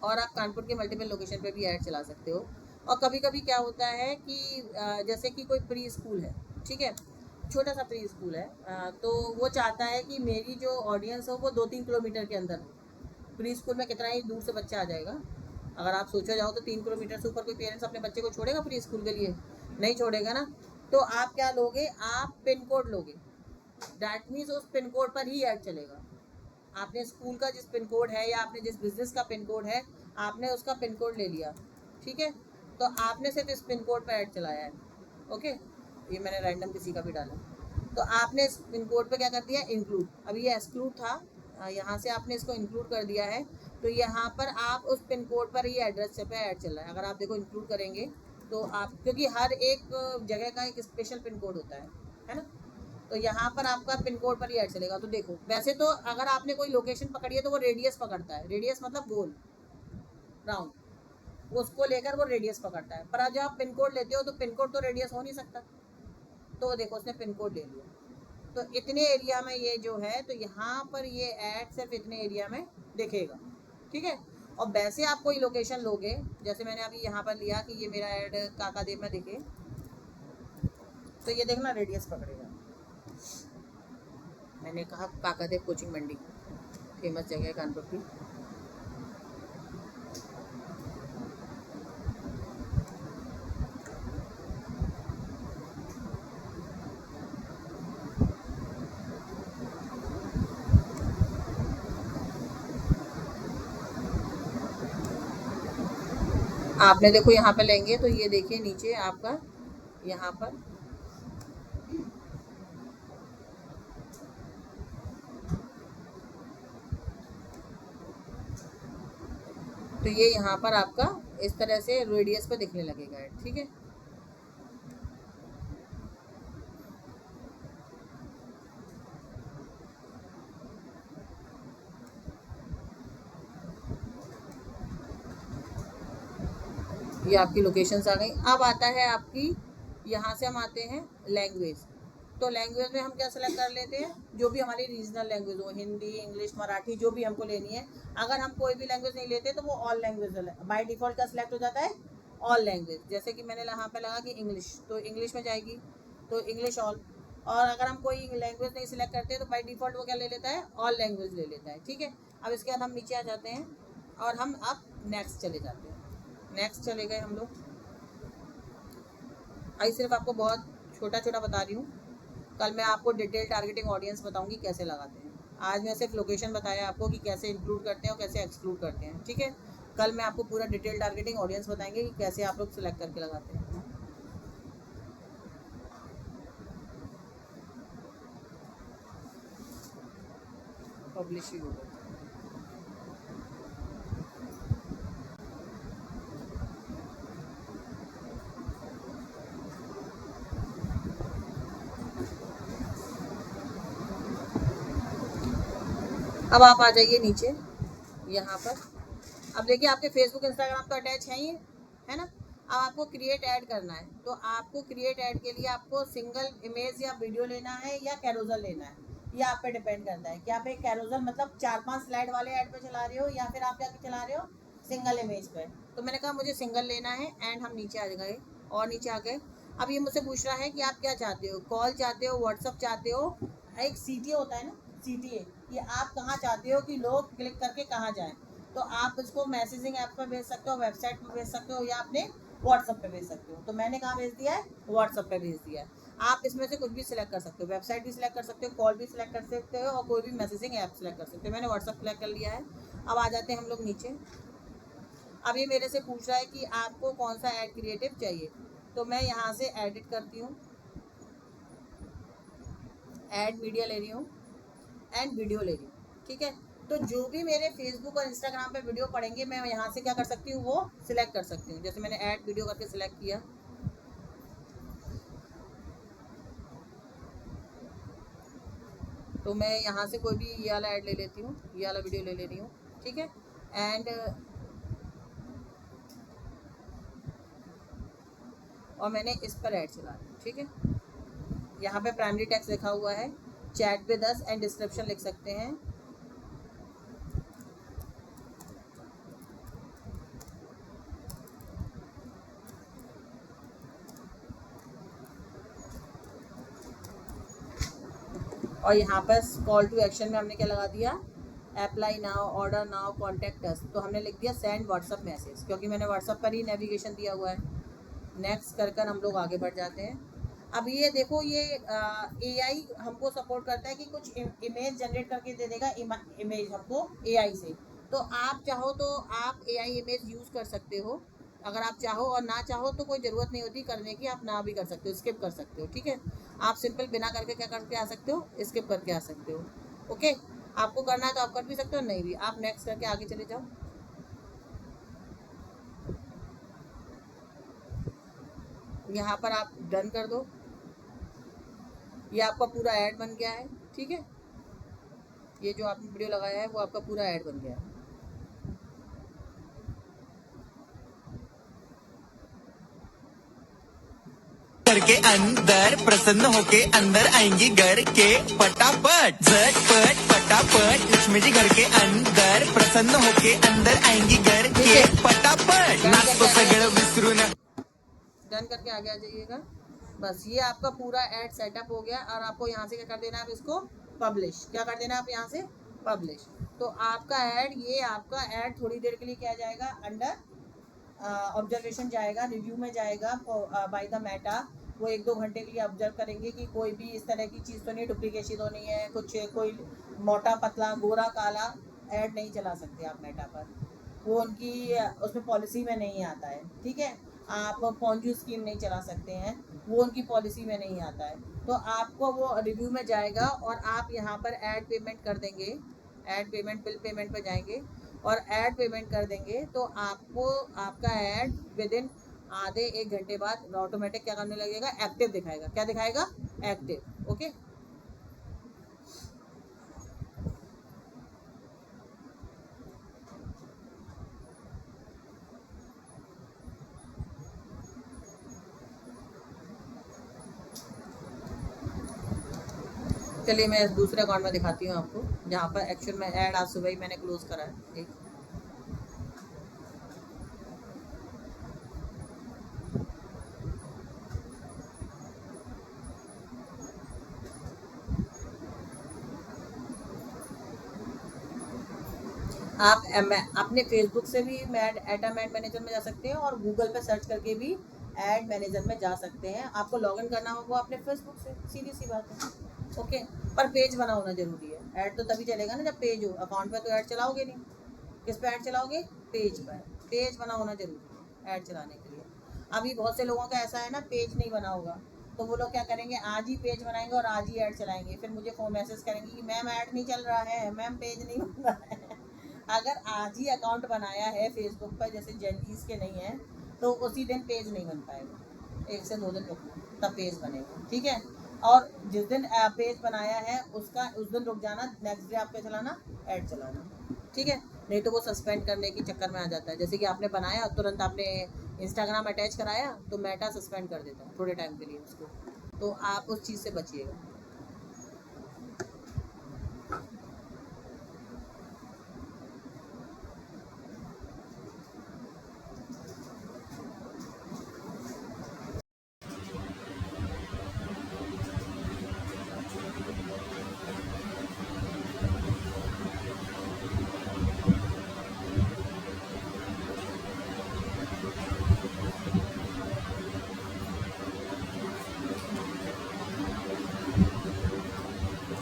और आप कानपुर के मल्टीपल लोकेशन पे भी ऐड चला सकते हो। और कभी कभी क्या होता है कि जैसे कि कोई प्री स्कूल है, ठीक है, छोटा सा प्री स्कूल है, तो वो चाहता है कि मेरी जो ऑडियंस हो वो 2-3 किलोमीटर के अंदर हो। प्री स्कूल में कितना ही दूर से बच्चा आ जाएगा, अगर आप सोचा जाओ तो 3 किलोमीटर से ऊपर कोई पेरेंट्स अपने बच्चे को छोड़ेगा प्री स्कूल के लिए? नहीं छोड़ेगा ना। तो आप क्या लोगे, आप पिन कोड लोगे, दैट मीन्स उस पिन कोड पर ही ऐड चलेगा। आपने स्कूल का जिस पिन कोड है या आपने जिस बिजनेस का पिन कोड है, आपने उसका पिन कोड ले लिया, ठीक है, तो आपने सिर्फ इस पिन कोड पर ऐड चलाया है। ओके, ये मैंने रैंडम किसी का भी डाला, तो आपने इस पिन कोड पे क्या कर दिया, इंक्लूड। अभी ये एक्सक्लूड था, यहाँ से आपने इसको इंक्लूड कर दिया है, तो यहाँ पर आप उस पिन कोड पर ही एड्रेस पे ऐड चल रहा है। अगर आप देखो इंक्लूड करेंगे तो आप, क्योंकि हर एक जगह का एक स्पेशल पिन कोड होता है ना, तो यहाँ पर आपका पिन कोड पर ही ऐड चलेगा। तो देखो, वैसे तो अगर आपने कोई लोकेशन पकड़ी है तो वो रेडियस पकड़ता है, रेडियस मतलब गोल, राउंड, उसको लेकर वो रेडियस पकड़ता है। पर जब आप पिन कोड लेते हो तो पिन कोड तो रेडियस हो नहीं सकता, तो देखो उसने पिन कोड ले लिया, तो इतने एरिया में ये जो है, तो यहाँ पर ये ऐड सिर्फ इतने एरिया में दिखेगा, ठीक है। और वैसे आप कोई लोकेशन लोगे, जैसे मैंने अभी यहाँ पर लिया कि ये मेरा ऐड काकादेव में दिखे, तो ये देखना रेडियस पकड़ेगा। मैंने कहा काकादेव कोचिंग मंडी, फेमस जगह है कानपुर की। आपने देखो यहाँ पे लेंगे तो ये देखिए नीचे आपका यहाँ पर तो ये यहाँ पर आपका इस तरह से रेडियस पे दिखने लगेगा, ठीक है। ये आपकी लोकेशंस आ गई। अब आता है आपकी, यहाँ से हम आते हैं लैंग्वेज। तो लैंग्वेज में हम क्या सेलेक्ट कर लेते हैं, जो भी हमारी रीजनल लैंग्वेज हो, हिंदी, इंग्लिश, मराठी, जो भी हमको लेनी है। अगर हम कोई भी लैंग्वेज नहीं लेते तो वो ऑल लैंग्वेज बाय डिफॉल्ट का सिलेक्ट हो जाता है, ऑल लैंग्वेज। जैसे कि मैंने यहाँ पे लगा कि इंग्लिश, तो इंग्लिश में जाएगी, तो इंग्लिश ऑल। और अगर हम कोई लैंग्वेज नहीं सिलेक्ट करते तो बाय डिफॉल्ट वो क्या ले लेता है, ऑल लैंग्वेज ले लेता है, ठीक है। अब इसके बाद हम नीचे आ जाते हैं और हम अब नेक्स्ट चले जाते हैं। नेक्स्ट चले गए हम लोग। आई सिर्फ आपको बहुत छोटा छोटा बता रही हूँ, कल मैं आपको डिटेल टारगेटिंग ऑडियंस बताऊंगी कैसे लगाते हैं। आज मैं सिर्फ लोकेशन बताया आपको कि कैसे इंक्लूड करते हैं और कैसे एक्सक्लूड करते हैं, ठीक है। कल मैं आपको पूरा डिटेल टारगेटिंग ऑडियंस बताएंगे कि कैसे आप लोग सिलेक्ट करके लगाते हैं। पब्लिश ही होगा। अब आप आ जाइए नीचे यहाँ पर। अब देखिए आपके फेसबुक इंस्टाग्राम तो अटैच है ही है ना। अब आपको क्रिएट ऐड करना है, तो आपको क्रिएट ऐड के लिए आपको सिंगल इमेज या वीडियो लेना है या कैरोजल लेना है, ये आप पे डिपेंड करता है कि आप एक कैरोजल मतलब 4-5 स्लाइड वाले ऐड पे चला रहे हो या फिर आप क्या चला रहे हो, सिंगल इमेज पे। तो मैंने कहा मुझे सिंगल लेना है, एंड हम नीचे आ गए और नीचे आ गए। अब ये मुझसे पूछ रहा है कि आप क्या चाहते हो, कॉल चाहते हो, व्हाट्सअप चाहते हो, एक CTA होता है ना, CTA, कि आप कहाँ चाहते हो कि लोग क्लिक करके कहाँ जाएं। तो आप इसको मैसेजिंग ऐप पर भेज सकते हो, वेबसाइट पर भेज सकते हो, या अपने व्हाट्सअप पे भेज सकते हो। तो मैंने कहाँ भेज दिया है, व्हाट्सअप पे भेज दिया है। आप इसमें से कुछ भी सिलेक्ट कर सकते हो, वेबसाइट भी सिलेक्ट कर सकते हो, कॉल भी सिलेक्ट कर सकते हो, और कोई भी मैसेजिंग ऐप सिलेक्ट कर सकते हो। मैंने व्हाट्सअप सिलेक्ट कर लिया है। अब आ जाते हैं हम लोग नीचे। अब ये मेरे से पूछ रहा है कि आपको कौन सा ऐड क्रिएटिव चाहिए, तो मैं यहाँ से एडिट करती हूँ, ऐड मीडिया ले रही हूँ, एंड वीडियो ले रही हूँ, ठीक है। तो जो भी मेरे फेसबुक और इंस्टाग्राम पे वीडियो पड़ेंगे, मैं यहाँ से क्या कर सकती हूँ, वो सिलेक्ट कर सकती हूँ। जैसे मैंने ऐड वीडियो करके सिलेक्ट किया, तो मैं यहाँ से कोई भी ये वाला ऐड ले लेती हूँ, ये वाला वीडियो ले रही हूँ, ठीक है। एंड और मैंने इस पर ऐड चला दी, ठीक है। यहाँ पे प्राइमरी टेक्स्ट लिखा हुआ है, चैट पे 10 एंड डिस्क्रिप्शन लिख सकते हैं। और यहाँ पर कॉल टू एक्शन में हमने क्या लगा दिया, apply now, order now, contact us, तो हमने लिख दिया सेंड व्हाट्सअप मैसेज, क्योंकि मैंने व्हाट्सअप पर ही नेविगेशन दिया हुआ है। नेक्स्ट कर हम लोग आगे बढ़ जाते हैं। अब ये देखो, ये एआई हमको सपोर्ट करता है कि कुछ इमेज जनरेट करके दे देगा, इमेज हमको एआई से। तो आप चाहो तो आप एआई इमेज यूज़ कर सकते हो, अगर आप चाहो, और ना चाहो तो कोई ज़रूरत नहीं होती करने की, आप ना भी कर सकते हो, स्किप कर सकते हो। ठीक है, आप सिंपल बिना करके क्या करके आ सकते हो, स्किप करके आ सकते हो। ओके, आपको करना है तो आप कर भी सकते हो, नहीं भी आप नेक्स्ट करके आगे चले जाओ। यहाँ पर आप डन कर दो, ये आपका पूरा ऐड बन गया है। ठीक है, ये जो आपने वीडियो लगाया है वो आपका पूरा ऐड बन गया है। घर के अंदर प्रसन्न होके अंदर आएंगी घर के फटाफट झटपट फटाफट लक्ष्मी जी घर के अंदर प्रसन्न होके अंदर आएंगी घर के फटाफट नाचतो सगळं विसरून डन करके आगे आ जाइएगा। बस ये आपका पूरा ऐड सेटअप हो गया, और आपको यहाँ से क्या कर देना है, आप इसको पब्लिश, क्या कर देना है आप यहाँ से पब्लिश। तो आपका ऐड, ये आपका ऐड थोड़ी देर के लिए क्या जाएगा, अंडर ऑब्जर्वेशन जाएगा, रिव्यू में जाएगा बाय द मेटा। वो 1-2 घंटे के लिए ऑब्जर्व करेंगे कि कोई भी इस तरह की चीज़ तो नहीं, डुप्लीकेशन तो नहीं है, कुछ कोई मोटा पतला गोरा काला ऐड नहीं चला सकते आप मेटा पर, वो उनकी उसमें पॉलिसी में नहीं आता है। ठीक है, आप पॉन्जी स्कीम नहीं चला सकते हैं, वो उनकी पॉलिसी में नहीं आता है। तो आपको वो रिव्यू में जाएगा, और आप यहाँ पर ऐड पेमेंट कर देंगे, ऐड पेमेंट बिल पेमेंट पर जाएंगे और ऐड पेमेंट कर देंगे, तो आपको आपका ऐड विद इन आधे 1 घंटे बाद ऑटोमेटिक क्या करने लगेगा, एक्टिव दिखाएगा। क्या दिखाएगा, एक्टिव। ओके, चलिए मैं दूसरे अकाउंट में दिखाती हूँ आपको, जहाँ पर एक्चुअल में ऐड आज सुबह ही मैंने क्लोज करा है। एक आप अपने फेसबुक से भी ऐड मैनेजर में जा सकते हैं, और गूगल पे सर्च करके भी ऐड मैनेजर में जा सकते हैं। आपको लॉगिन करना होगा अपने फेसबुक से, सीधी सी बात है। ओके, पर पेज बना होना जरूरी है। ऐड तो तभी चलेगा ना जब पेज हो, अकाउंट पे तो ऐड चलाओगे नहीं। किस पे ऐड चलाओगे, पेज पर। पेज बना होना जरूरी है ऐड चलाने के लिए। अभी बहुत से लोगों का ऐसा है ना, पेज नहीं बना होगा, तो वो लोग क्या करेंगे, आज ही पेज बनाएंगे और आज ही ऐड चलाएंगे, फिर मुझे फोन मैसेज करेंगे कि मैम ऐड नहीं चल रहा है, मैम पेज नहीं बन रहा है। अगर आज ही अकाउंट बनाया है फेसबुक पर, जैसे जेंटीज के नहीं है, तो उसी दिन पेज नहीं बन पाएगा, 1 से 2 दिन रुकना तब पेज बनेगा। ठीक है, और जिस दिन पेज बनाया है उसका उस दिन रुक जाना, नेक्स्ट डे आपको चलाना ऐड चलाना। ठीक है, नहीं तो वो सस्पेंड करने के चक्कर में आ जाता है। जैसे कि आपने बनाया तुरंत आपने इंस्टाग्राम अटैच कराया, तो मेटा सस्पेंड कर देता है थोड़े टाइम के लिए उसको, तो आप उस चीज़ से बचिएगा।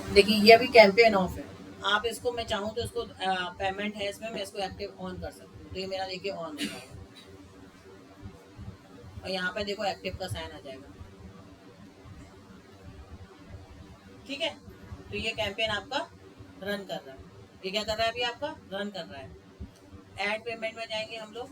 देखिए ये अभी कैंपेन ऑफ है, आप इसको, मैं चाहूँ तो इसको पेमेंट है इसमें, मैं इसको एक्टिव ऑन कर सकती हूँ। तो ये मेरा देखिए ऑन हो जाएगा, और यहाँ पे देखो एक्टिव का साइन आ जाएगा। ठीक है, तो ये कैंपेन आपका रन कर रहा है। ये क्या कर रहा है, अभी आपका रन कर रहा है। ऐड पेमेंट में जाएंगे हम लोग,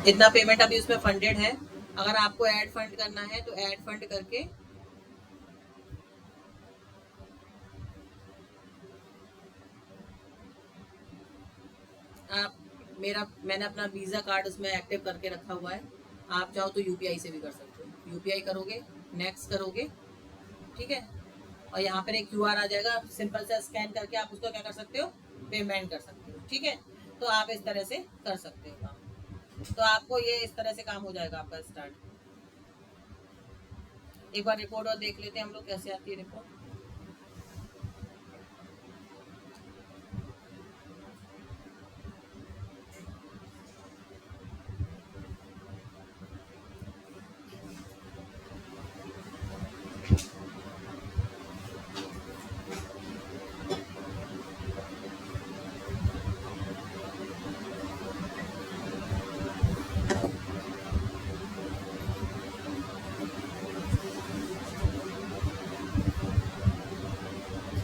इतना पेमेंट अभी उसमें फंडेड है। अगर आपको ऐड फंड करना है तो ऐड फंड करके आप, मैंने अपना वीज़ा कार्ड उसमें एक्टिव करके रखा हुआ है, आप चाहो तो यूपीआई से भी कर सकते हो। यूपीआई करोगे, नेक्स्ट करोगे, ठीक है, और यहाँ पर एक QR आ जाएगा, सिंपल से स्कैन करके आप उसको क्या कर सकते हो, पेमेंट कर सकते हो। ठीक है, तो आप इस तरह से कर सकते हो काम। तो आपको ये इस तरह से काम हो जाएगा आपका स्टार्ट। एक बार रिपोर्ट और देख लेते हैं हम लोग कैसे आती है रिपोर्ट।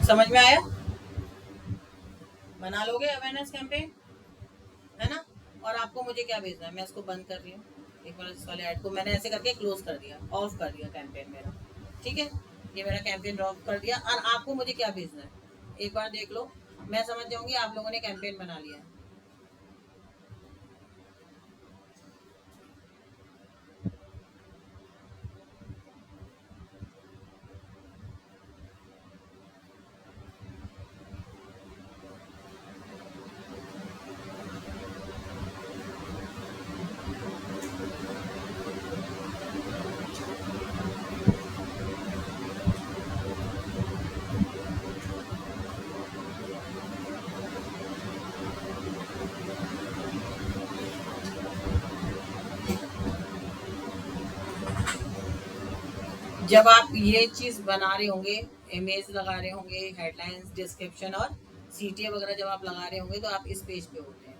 समझ में आया? बना लोगे अवेयरनेस कैंपेन, है ना? और आपको मुझे क्या भेजना है, मैं इसको बंद कर रही हूँ। एक बार इस वाले ऐड को मैंने ऐसे करके क्लोज कर दिया, ऑफ कर दिया कैंपेन मेरा। ठीक है, ये मेरा कैंपेन ऑफ कर दिया। और आपको मुझे क्या भेजना है, एक बार देख लो, मैं समझ जाऊंगी आप लोगों ने कैंपेन बना लिया है। जब आप ये चीज बना रहे होंगे, इमेज लगा रहे होंगे, हेडलाइंस, डिस्क्रिप्शन और CTA वगैरह जब आप लगा रहे होंगे, तो आप इस पेज पे होते हैं।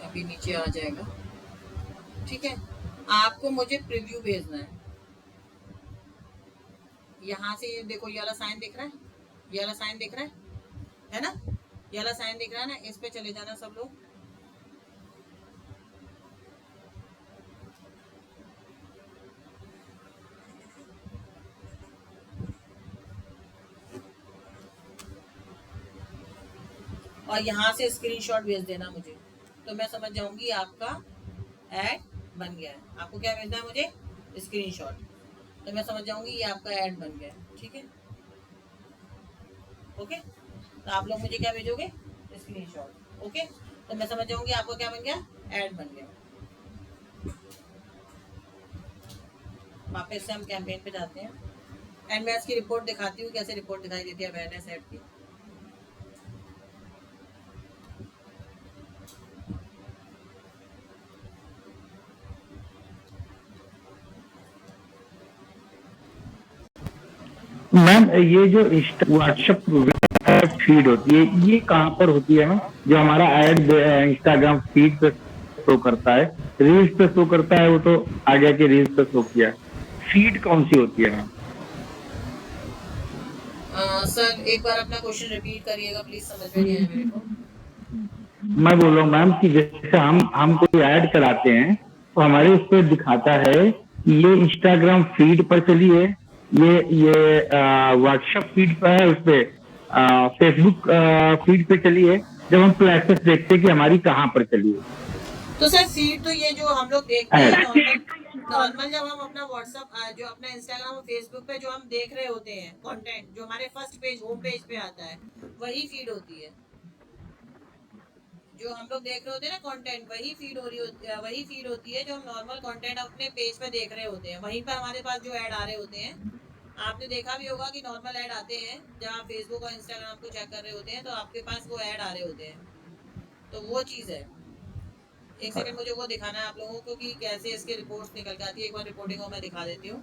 अभी नीचे आ जाएगा। ठीक है, आपको मुझे प्रीव्यू भेजना है। यहाँ से देखो, ये वाला साइन दिख रहा है, ये वाला साइन दिख रहा है ना? ये वाला साइन दिख रहा है ना, इस पे चले जाना सब लोग। और यहाँ से स्क्रीनशॉट भेज देना मुझे, तो मैं समझ जाऊंगी आपका ऐड बन गया है। आपको क्या भेजना है मुझे, स्क्रीनशॉट, तो मैं समझ जाऊंगी ये आपका ऐड बन गया है। ठीक है, ओके, तो आप लोग मुझे क्या भेजोगे, स्क्रीनशॉट। ओके, तो मैं समझ जाऊंगी आपका क्या बन गया, ऐड बन गया। वापस से हम कैंपेन पे जाते हैं एंड मैं इसकी रिपोर्ट दिखाती हूँ, कैसे रिपोर्ट दिखाई देती है अवेयरनेस ऐड की। मैम ये जो व्हाट्सएप फीड होती है, ये कहाँ पर होती है मैम? जो हमारा ऐड इंस्टाग्राम फीड पे शो करता है, रील्स पे शो करता है, वो तो आ गया कि रील्स पे शो किया। फीड कौन सी होती है मैम? सर एक बार अपना क्वेश्चन रिपीट करिएगा प्लीज, समझ में नहीं आया मेरे को। मैं बोल रहा हूँ मैम कि जैसे हम कोई ऐड कराते हैं तो हमारे उस पर दिखाता है ये इंस्टाग्राम फीड पर चली है, ये व्हाट्सएप फीड पर है, उस पे फेसबुक फीड पे चली है। जब हम प्लेसेस देखते हैं कि हमारी कहाँ पर चली है, तो सर फीड तो ये जो हम लोग देखते हैं नॉर्मल जब हम अपना व्हाट्सएप जो अपना इंस्टाग्राम और फेसबुक पे जो हम देख रहे होते हैं कंटेंट, जो हमारे फर्स्ट पेज होम पेज पे आता है, वही फीड होती है। जो हम लोग देख रहे होते हैं ना कंटेंट, वही फीड हो रही होती है, वही फीड होती है जो हम नॉर्मल कंटेंट अपने पेज पे देख रहे होते हैं। वहीं पर हमारे पास जो ऐड आ रहे होते हैं, आपने देखा भी होगा कि नॉर्मल ऐड आते हैं जहाँ फेसबुक और इंस्टाग्राम को चेक कर रहे होते हैं, तो आपके पास वो ऐड आ रहे होते हैं। तो वो चीज़ है। एक सेकंड मुझे वो दिखाना है आप लोगों को कि कैसे इसकी रिपोर्ट्स निकल के आती है। एक बार रिपोर्टिंग को मैं दिखा देती हूँ,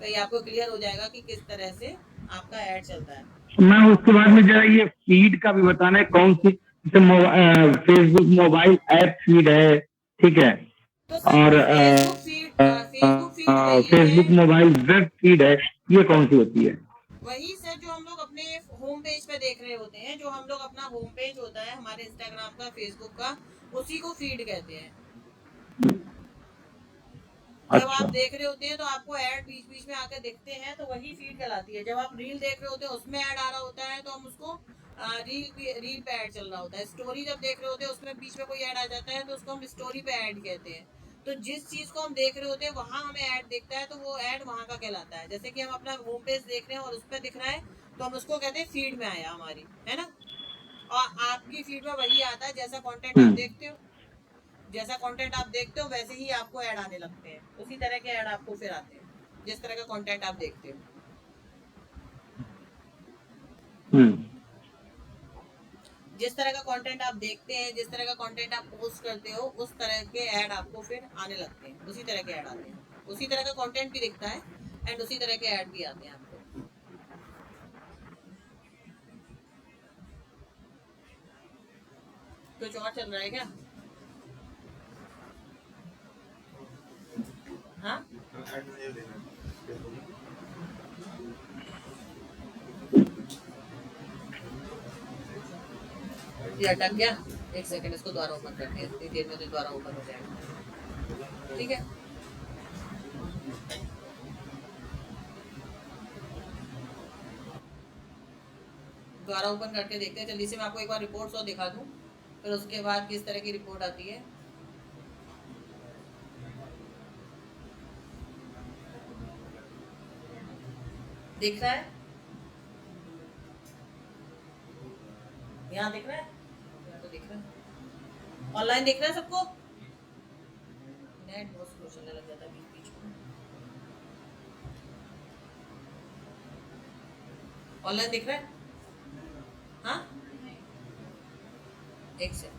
तो ये आपको क्लियर हो जाएगा कि किस तरह से आपका ऐड चलता है। मैम उसके बाद में जरा ये फीड का भी बताना है, कौन सी, जैसे फेसबुक मोबाइल ऐप फीड है, ठीक है, तो सर और फेसबुक फीड वही फेसबुक है, मोबाइल वेब फीड है, ये कौन सी होती है? वही सर जो हम लोग अपने होम पेज पे देख रहे होते हैं। जो हम लोग अपना होम पेज होता है हमारे इंस्टाग्राम का, फेसबुक का, उसी को फीड कहते हैं। जब अच्छा। आप देख रहे होते हैं तो आपको ऐड बीच बीच में आकर दिखते हैं, तो वही फीड कहलाती है। जब आप रील देख रहे होते हैं उसमें ऐड आ रहा होता है तो हम उसको रील पे ऐड चल रहा होता है। स्टोरी जब देख रहे होते हैं उसमें बीच में कोई ऐड आ जाता है तो उसको हम स्टोरी पे ऐड कहते हैं। तो जिस चीज को हम देख रहे होते हैं वहां हमें ऐड दिखता है तो वो ऐड वहां का कहलाता है। जैसे कि हम अपना होम पेज देख रहे हैं और उस पर दिख रहा है तो हम उसको कहते हैं फीड में आया हमारी, है ना। और आपकी फीड में वही आता है जैसा कंटेंट आप हम्म देखते हो। जैसा कंटेंट आप देखते हो वैसे ही आपको ऐड आने लगते हैं, उसी तरह के ऐड आपको फिर आते हैं जिस तरह का कंटेंट आप देखते हो। हम्म जिस तरह का कंटेंट आप देखते हैं, जिस तरह का कंटेंट आप पोस्ट करते हो, उस तरह के ऐड आपको फिर आने लगते हैं, उसी तरह के ऐड आते हैं। उसी तरह का कंटेंट भी दिखता है एंड उसी तरह के ऐड भी आते हैं आपको। कुछ और चल रहा है क्या? हाँ, ये अटक गया। एक सेकंड, इसको दोबारा ओपन करते हैं, इतनी देर में तो दोबारा ओपन हो जाएगा। ठीक है, दोबारा ओपन करके देखते हैं। जल्दी से मैं आपको एक बार रिपोर्ट्स और दिखा दूं, फिर उसके बाद किस तरह की रिपोर्ट आती है। दिख रहा है? यहाँ दिख रहा है? यहाँ तो दिख रहा है। ऑनलाइन दिख रहा है सबको? नेट बहुत स्लो चलने लग जाता है बीच बीच में। ऑनलाइन दिख रहा है? हाँ, एक सेकंड।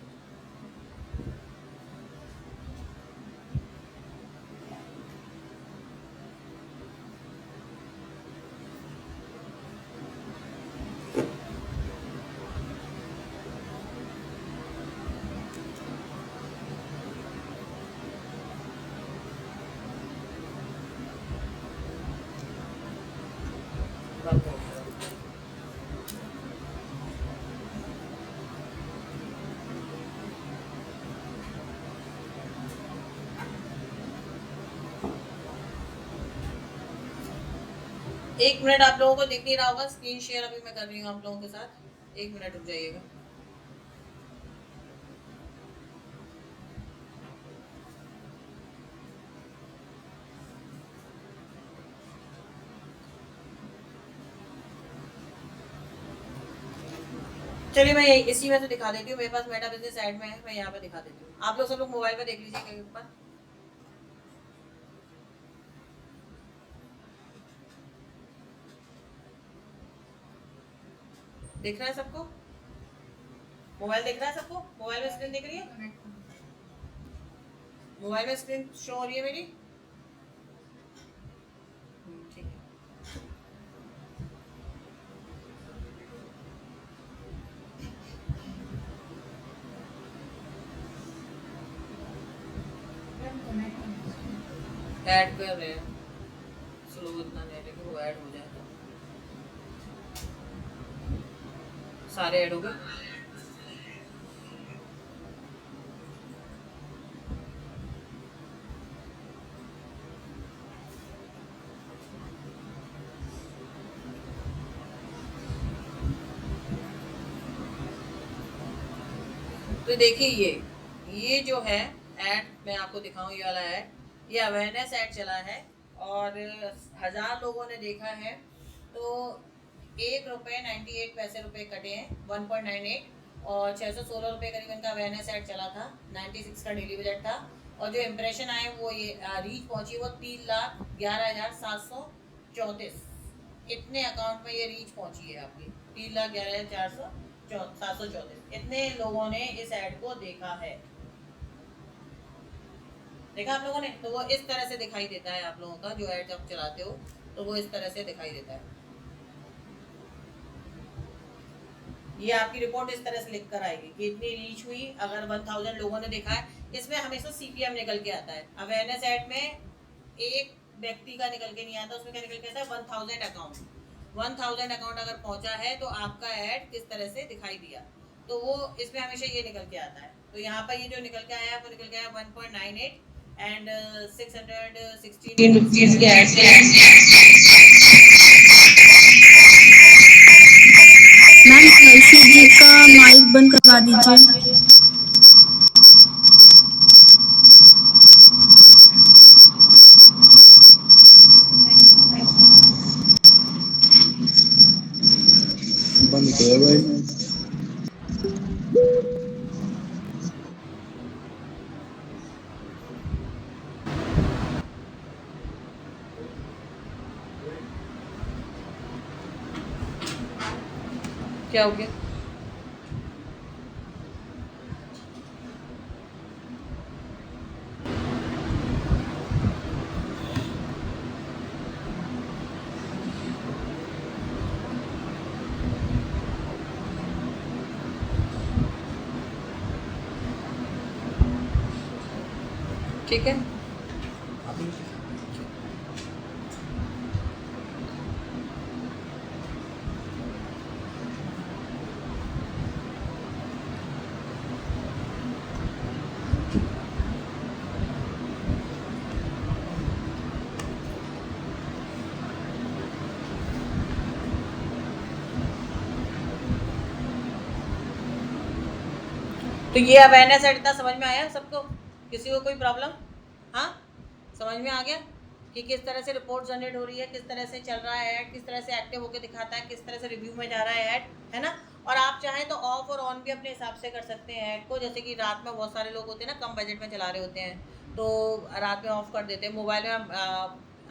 बंद हो गया। एक मिनट, आप लोगों को दिख नहीं रहा होगा, स्क्रीन शेयर अभी मैं कर रही हूँ आप लोगों के साथ। एक मिनट रुक जाइएगा। चलिए मैं इसी में से दिखा देती हूँ। मेरे पास मेटा बिजनेस ऐड में है, मैं यहाँ पे दिखा देती हूँ। आप लोग सब लोग मोबाइल पे देख लीजिए कहीं पर। दिख रहा है सबको? मोबाइल दिख रहा है सबको? मोबाइल में स्क्रीन दिख रही है? मोबाइल में स्क्रीन शो हो रही है मेरी? ठीक है। ऐड कर रहे हैं, स्लो इतना नहीं है कि वो ऐड हो जाए। सारे ऐड हो गए। तो देखिए ये जो है ऐड मैं आपको दिखाऊं, ये वाला ऐड, ये अवेयरनेस ऐड चला है और 1000 लोगों ने देखा है। तो ₹1.98 रुपए कटे हैं, 1.98, और 616 रुपये करीबन का अवेयरनेस ऐड चला था। 96 का डेली बजट था और जो इम्प्रेशन आए वो ये रीच पहुंची वो 3,11,734। इतने अकाउंट में ये रीच पहुंची है आपकी, 3,11,734। इतने लोगों ने इस ऐड को देखा है। देखा आप लोगों ने? तो वो इस तरह से दिखाई देता है आप लोगों का जो ऐड जब चलाते हो, तो वो इस तरह से दिखाई देता है। ये आपकी रिपोर्ट इस तरह से लिख कर आएगी कि इतनी रीच हुई अगर 1000 लोगों ने देखा है। इसमें हमेशा सीपीएम निकल के आता है। अवेयरनेस ऐड में एक व्यक्ति का निकल के नहीं आता, उसमें क्या निकल के आता है? 1000 अकाउंट। 1000 अकाउंट अगर पहुंचा है तो आपका ऐड किस तरह से दिखाई दिया, तो वो इसमें हमेशा ये निकल के आता है। तो यहाँ पर ये जो निकल के आया है वो निकल के आया 1.98 एंड 616 रुपीज के एड से मैम ऐसी जी का माइक बंद करवा दीजिए। बंद करो भाई। क्या हो गया? ठीक है, तो ये अवेयरनेस है, इतना समझ में आया सबको? किसी को कोई प्रॉब्लम? हाँ, समझ में आ गया कि किस तरह से रिपोर्ट जनरेट हो रही है, किस तरह से चल रहा है ऐड, किस तरह से एक्टिव होकर दिखाता है, किस तरह से रिव्यू में जा रहा है ऐड, है ना। और आप चाहें तो ऑफ और ऑन भी अपने हिसाब से कर सकते हैं ऐड को। जैसे कि रात में बहुत सारे लोग होते हैं ना, कम बजट में चला रहे होते हैं, तो रात में ऑफ कर देते हैं। मोबाइल में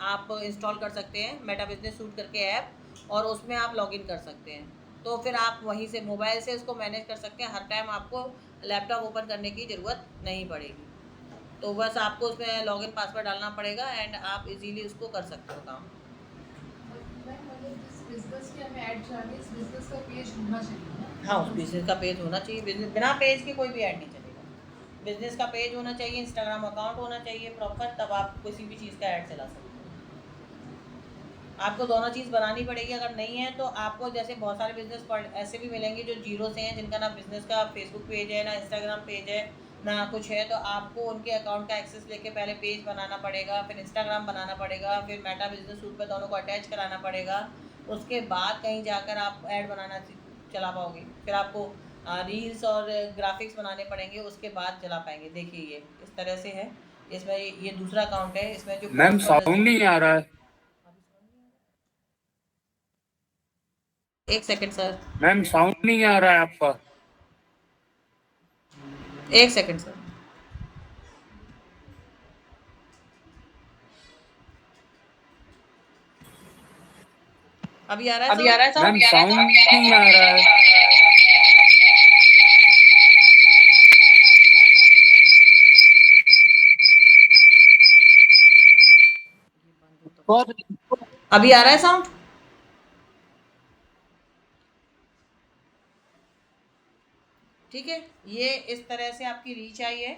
आप इंस्टॉल कर सकते हैं मेटा बिजनेस सूट करके ऐप, और उसमें आप लॉगिन कर सकते हैं। तो फिर आप वहीं से मोबाइल से उसको मैनेज कर सकते हैं। हर टाइम आपको लैपटॉप ओपन करने की ज़रूरत नहीं पड़ेगी। तो बस आपको उसमें लॉगिन पासवर्ड डालना पड़ेगा एंड आप इजीली उसको कर सकते हो काम। बिजनेस के हमें ऐड चाहिए, इस बिजनेस का पेज होना चाहिए। हाँ, उस बिजनेस का पेज होना चाहिए। बिजनेस बिना पेज के कोई भी ऐड नहीं चलेगा। बिजनेस का पेज होना चाहिए, इंस्टाग्राम अकाउंट होना चाहिए प्रॉपर, तब आप किसी भी चीज़ का ऐड चला सकते हो। आपको दोनों चीज़ बनानी पड़ेगी। अगर नहीं है तो आपको, जैसे बहुत सारे बिजनेस ऐसे भी मिलेंगे जो जीरो से हैं, जिनका ना बिजनेस का फेसबुक पेज है, ना इंस्टाग्राम पेज है, ना कुछ है। तो आपको उनके अकाउंट का एक्सेस लेके पहले पेज बनाना पड़ेगा, फिर इंस्टाग्राम बनाना पड़ेगा, फिर मेटा बिजनेस सूट पे दोनों को अटैच कराना पड़ेगा। उसके बाद कहीं जाकर आप ऐड बनाना चला पाओगे। फिर आपको रील्स और ग्राफिक्स बनाने पड़ेंगे, उसके बाद चला पाएंगे। देखिए ये इस तरह से है। इसमें ये दूसरा अकाउंट है, इसमें जो मैम साउंड नहीं आ रहा है। एक सेकंड सर, मैम साउंड नहीं आ रहा है आपका। एक सेकंड सर। अभी आ रहा है? अभी आ रहा है मैम साउंड नहीं आ रहा है। अभी आ रहा है साउंड? ठीक है, ये इस तरह से आपकी रीच आई है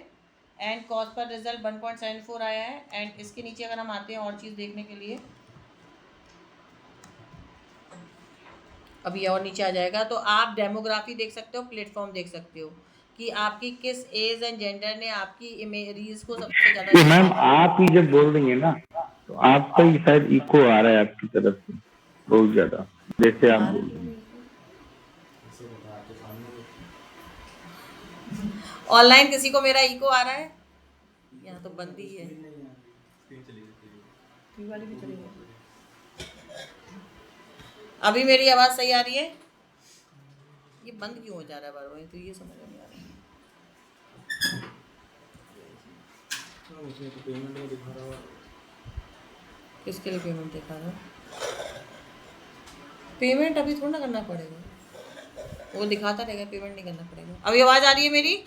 एंड कॉस्ट पर रिजल्ट 1.74 आया है। एंड इसके नीचे अगर हम आते हैं और चीज़ देखने के लिए, अभी और नीचे आ जाएगा तो आप डेमोग्राफी देख सकते हो, प्लेटफॉर्म देख सकते हो कि आपकी किस एज एंड जेंडर ने आपकी रील्स को सबसे ज़्यादा ये मैम देखा है। आप ही जब बोल रही है ना, तो आपका ही शायद इको आ रहा है आपकी तरफ से बहुत ज्यादा, जैसे आप बोल रही हैं। ऑनलाइन किसी को मेरा इको आ रहा है? यहाँ तो बंदी है। ये वाली भी चली गई। अभी मेरी आवाज़ सही आ रही है? ये बंद क्यों हो जा रहा है बार बार, तो ये समझ नहीं आ रहा है। किसके लिए पेमेंट दिखा रहा है? पेमेंट अभी थोड़ा ना करना पड़ेगा, वो दिखाता रहेगा, पेमेंट नहीं करना पड़ेगा। अभी आवाज़ आ रही है मेरी?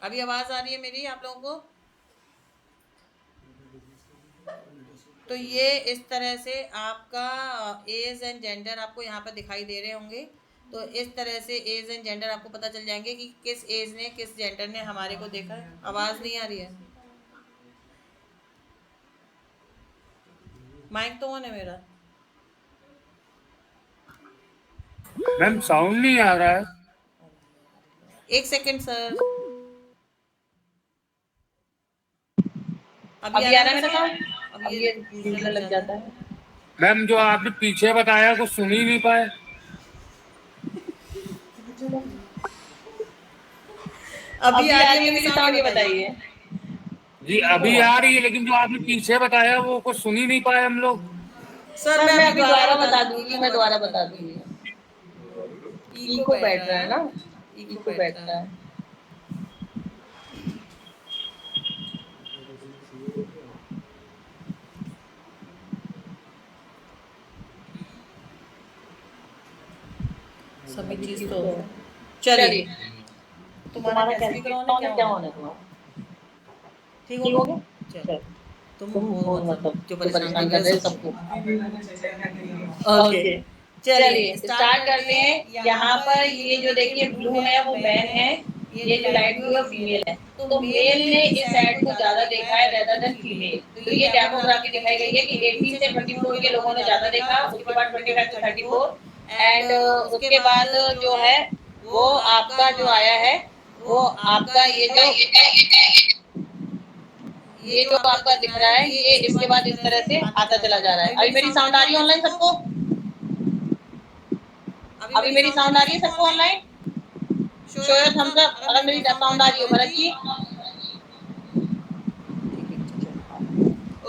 अभी आवाज़ आ रही है मेरी आप लोगों को? तो ये इस तरह से आपका एज एंड जेंडर आपको यहाँ पर दिखाई दे रहे होंगे। तो इस तरह से एज एंड जेंडर आपको पता चल जाएंगे कि किस एज ने, किस जेंडर ने हमारे को देखा है। आवाज़ नहीं आ रही है? माइक तो ऑन है मेरा। मैम साउंड नहीं आ रहा है। एक सेकंड सर, अभी आ रहा है मेरा साउंड? अब ये दूसरे लग जाता है। मैम जो आपने पीछे बताया कुछ सुन ही नहीं पाए। अभी आ रही है मेरी साउंड, ये बताइए। जी अभी आ रही है, लेकिन जो आपने पीछे बताया वो कुछ सुन ही नहीं पाए हम लोग। सर मैं अभी दोबारा बता दूंगी, मैं दोबारा बता दूंगी। इको बैठ रहा है ना, इको बैठ रहा है। सभी चीज तो चलिए, तुम्हारा कैसे क्या होना तुम्हारा ठीक हो गया? चलो तुम हो मतलब जो परेशान कर रहे सबको। ओके चलिए स्टार्ट करते हैं। यहाँ पर ये जो देखिए ब्लू है वो मैन है, ये जो लाइट ब्लू है फीमेल है। तो मेल ने इस एड को ज्यादा देखा है रेदर देन फीमेल। तो ये डेमोग्राफी दिखाई गई है कि 18 से 24 के लोगों ने ज्यादा देखा, उसके बाद 25 से 34 एंड उसके बाद जो है वो आपका जो आया है वो आपका ये जो आपका दिख रहा है ये इसके बाद इस तरह से आता चला जा रहा है। अभी मेरी साउंड आ रही है ऑनलाइन सबको? अभी मेरी साउंड आ रही है सबको online? Show your thumbs up अगर मेरी साउंड आ रही हो भरत जी।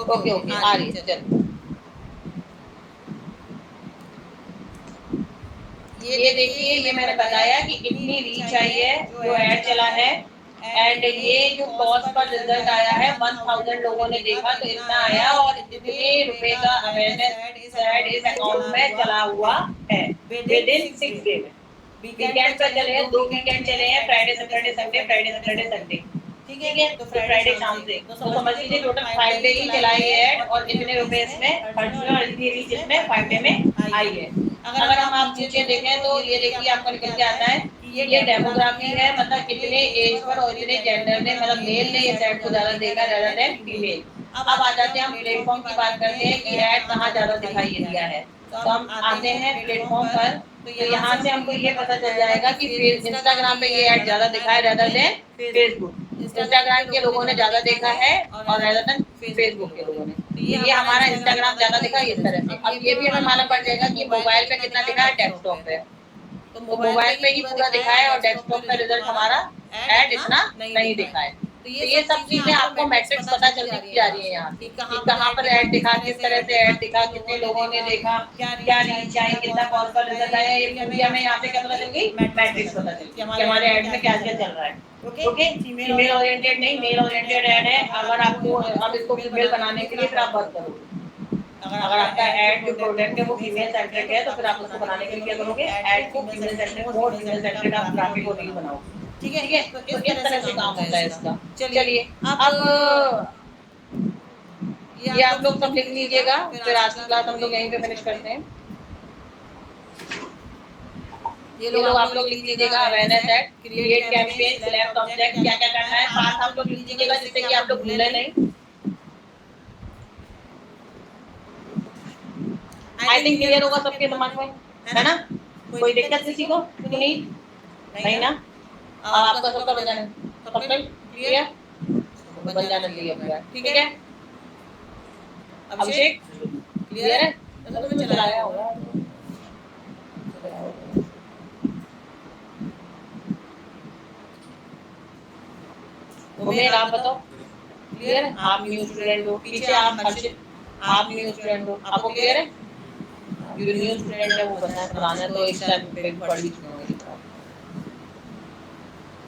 ओके ओके आ रही है। चलो ये देखिए, ये मैंने बताया कि कितनी रीच आई है जो ऐड चला है एंड ये जो कॉस्ट पर रिजल्ट आया है 1000 लोगों ने देखा तो इतना आया और इतने रुपए का अवेयरनेस ऐड इस अकाउंट में चला हुआ है विद इन 6 डे में। वीकेंड पर चले हैं, 2 वीकेंड चले हैं, Friday Saturday Sunday, Friday Saturday Sunday, ठीक है? तो फ्राइडे शाम से तो समझ लीजिए टोटल 5 डे ही चलाई है ऐड और इतने रुपए इसमें खर्च हुए और इतनी रीच इसमें 5 डे में आई है। अगर हम आप नीचे देखें तो ये देखिए आपको निकल के आता है कि ये डेमोग्राफी है, मतलब कितने एज पर और इतने जेंडर ने, मतलब मेल ने इस ऐड को ज्यादा देखा रेदर देन फीमेल। अब आ जाते हैं हम प्लेटफॉर्म की बात करते हैं कि ऐड कहाँ ज्यादा दिखाई दिया है। तो हम आते हैं प्लेटफॉर्म पर, तो यहाँ से हमको ये पता चल जाएगा कि इंस्टाग्राम पे ये ऐड ज्यादा दिखा है रेदर देन फेसबुक। इंस्टाग्राम के लोगों ने ज्यादा देखा है और रेदर देन फेसबुक के लोगों ने। ये हमारा इंस्टाग्राम ज्यादा दिखा है इस तरह से। अब ये भी हमें मालूम पड़ जाएगा कि मोबाइल पे कितना दिखा है, डेस्कटॉप पे। तो मोबाइल पे ही पूरा दिखा है और डेस्कटॉप का रिजल्ट हमारा ऐड इतना नहीं दिखा है। तो ये सब चीजें आपको मैट्रिक्स पता चलती जा रही है यहाँ कि कहाँ पर ऐड दिखा, किस तरह से ऐड दिखा, कितने लोगों ने देखा, क्या रीच आई, कितना कॉस्ट पर रिजल्ट आया, ये पूरी हमें यहाँ पे क्या पता चल गई, मैट्रिक्स पता चल गई कि हमारे ऐड में क्या क्या चल रहा है। ओके फीमेल ओरिएंटेड नहीं, मेल ओरिएंटेड ऐड है। अगर आपको अब इसको फीमेल बनाने के लिए फिर आप वर्क करोगे। अगर आपका ऐड जो प्रोडक्ट है वो फीमेल सेंट्रिक है तो फिर आप उसको बनाने के लिए क्या करोगे, ऐड को फीमेल सेंट्रिक, मोर फीमेल सेंट्रिक आप ग्राफिक को रील बनाओगे। ठीक है? तो इस तरह से काम होता है इसका। चलिए अब ये आप लोग सब लिख लीजिएगा, फिर आज की क्लास हम लोग यहीं पे फिनिश करते हैं। ये लोग आप लोग लिख लीजिएगा awareness add, create campaign, select object, क्या क्या करना है साथ आप लोग लिख लीजिएगा जिससे कि आप लोग भूले नहीं। आई थिंक क्लियर होगा सबके दिमाग में, है ना? कोई दिक्कत किसी को? नहीं ना? आपका सबका बन जाना, सबका क्लियर बन जाना चाहिए अपना, ठीक है? अभिषेक क्लियर है? तो तुम्हें चलाया होगा। उमेर आप बताओ, क्लियर है? आप न्यू स्टूडेंट हो, पीछे आप हर्षित, आप न्यू स्टूडेंट हो, आपको क्लियर है? जो न्यू स्टूडेंट है वो बनाना तो इस टाइम पे पढ़ भी चुके होंगे,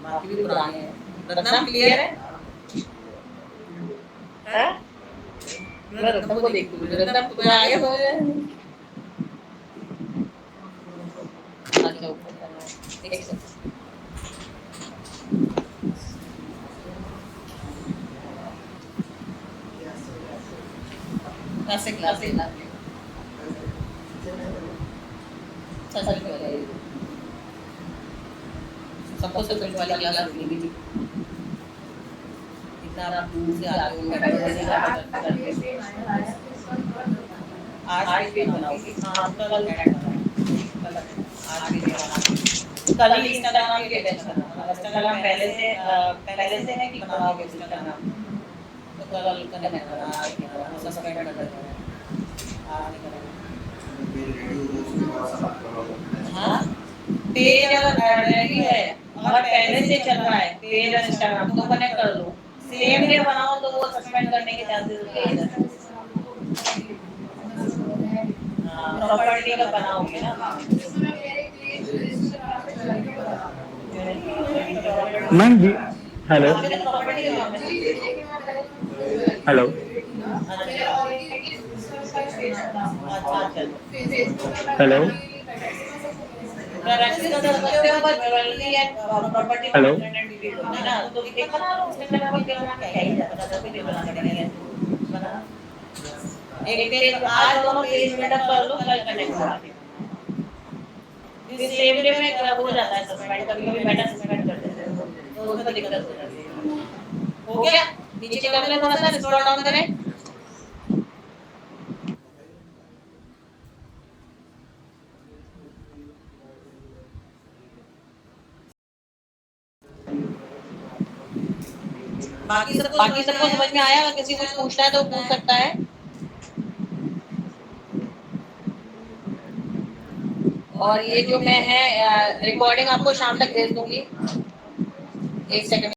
बाकी भी पुराने हैं। रत्नम क्लियर है? हैं? मैं रत्नम को देखती हूँ, रत्नम तुम्हें आगे हो जाए। अच्छा ऊपर करना है, एक सेकंड। ऐसे क्लास लेना सबको तो कुछ वाली क्लास लेनी थी, इतना आप दूर से आते हो। आज पेज बनाओगे, हाँ कल आज पेज बनाओगे। कल ही इंस्टाग्राम के लिए टेस्ट करना, इंस्टाग्राम पहले से है कि बनाओगे इंस्टाग्राम, तो कल करना है, सब्सक्राइब कर देना। हाँ, पेज अगर रेडी है और पहले से चल रहा है पेज और इंस्टाग्राम तो कनेक्ट कर लो, सेम डे बनाओ तो वो सस्पेंड करने के चांसेस ज्यादा है। प्रॉपर्टी का बनाओगे ना, मैम जी, हेलो हेलो हेलो हेलो एक पेज आज दोनों पेज मेटअप कर लो, कल कनेक्ट करा दो। सेम डे में हो जाता है सस्पेंड, कभी-कभी मेटा सस्पेंड कर देते हैं तो उसमें दिक्कत हो जाती है। हो गया, नीचे कर ले थोड़ा सा, स्क्रॉल डाउन करें। बाकी सबको समझ में आया? अगर किसी कुछ पूछना है तो पूछ सकता है। और ये जो मैं है रिकॉर्डिंग आपको शाम तक भेज दूंगी, 1 सेकंड।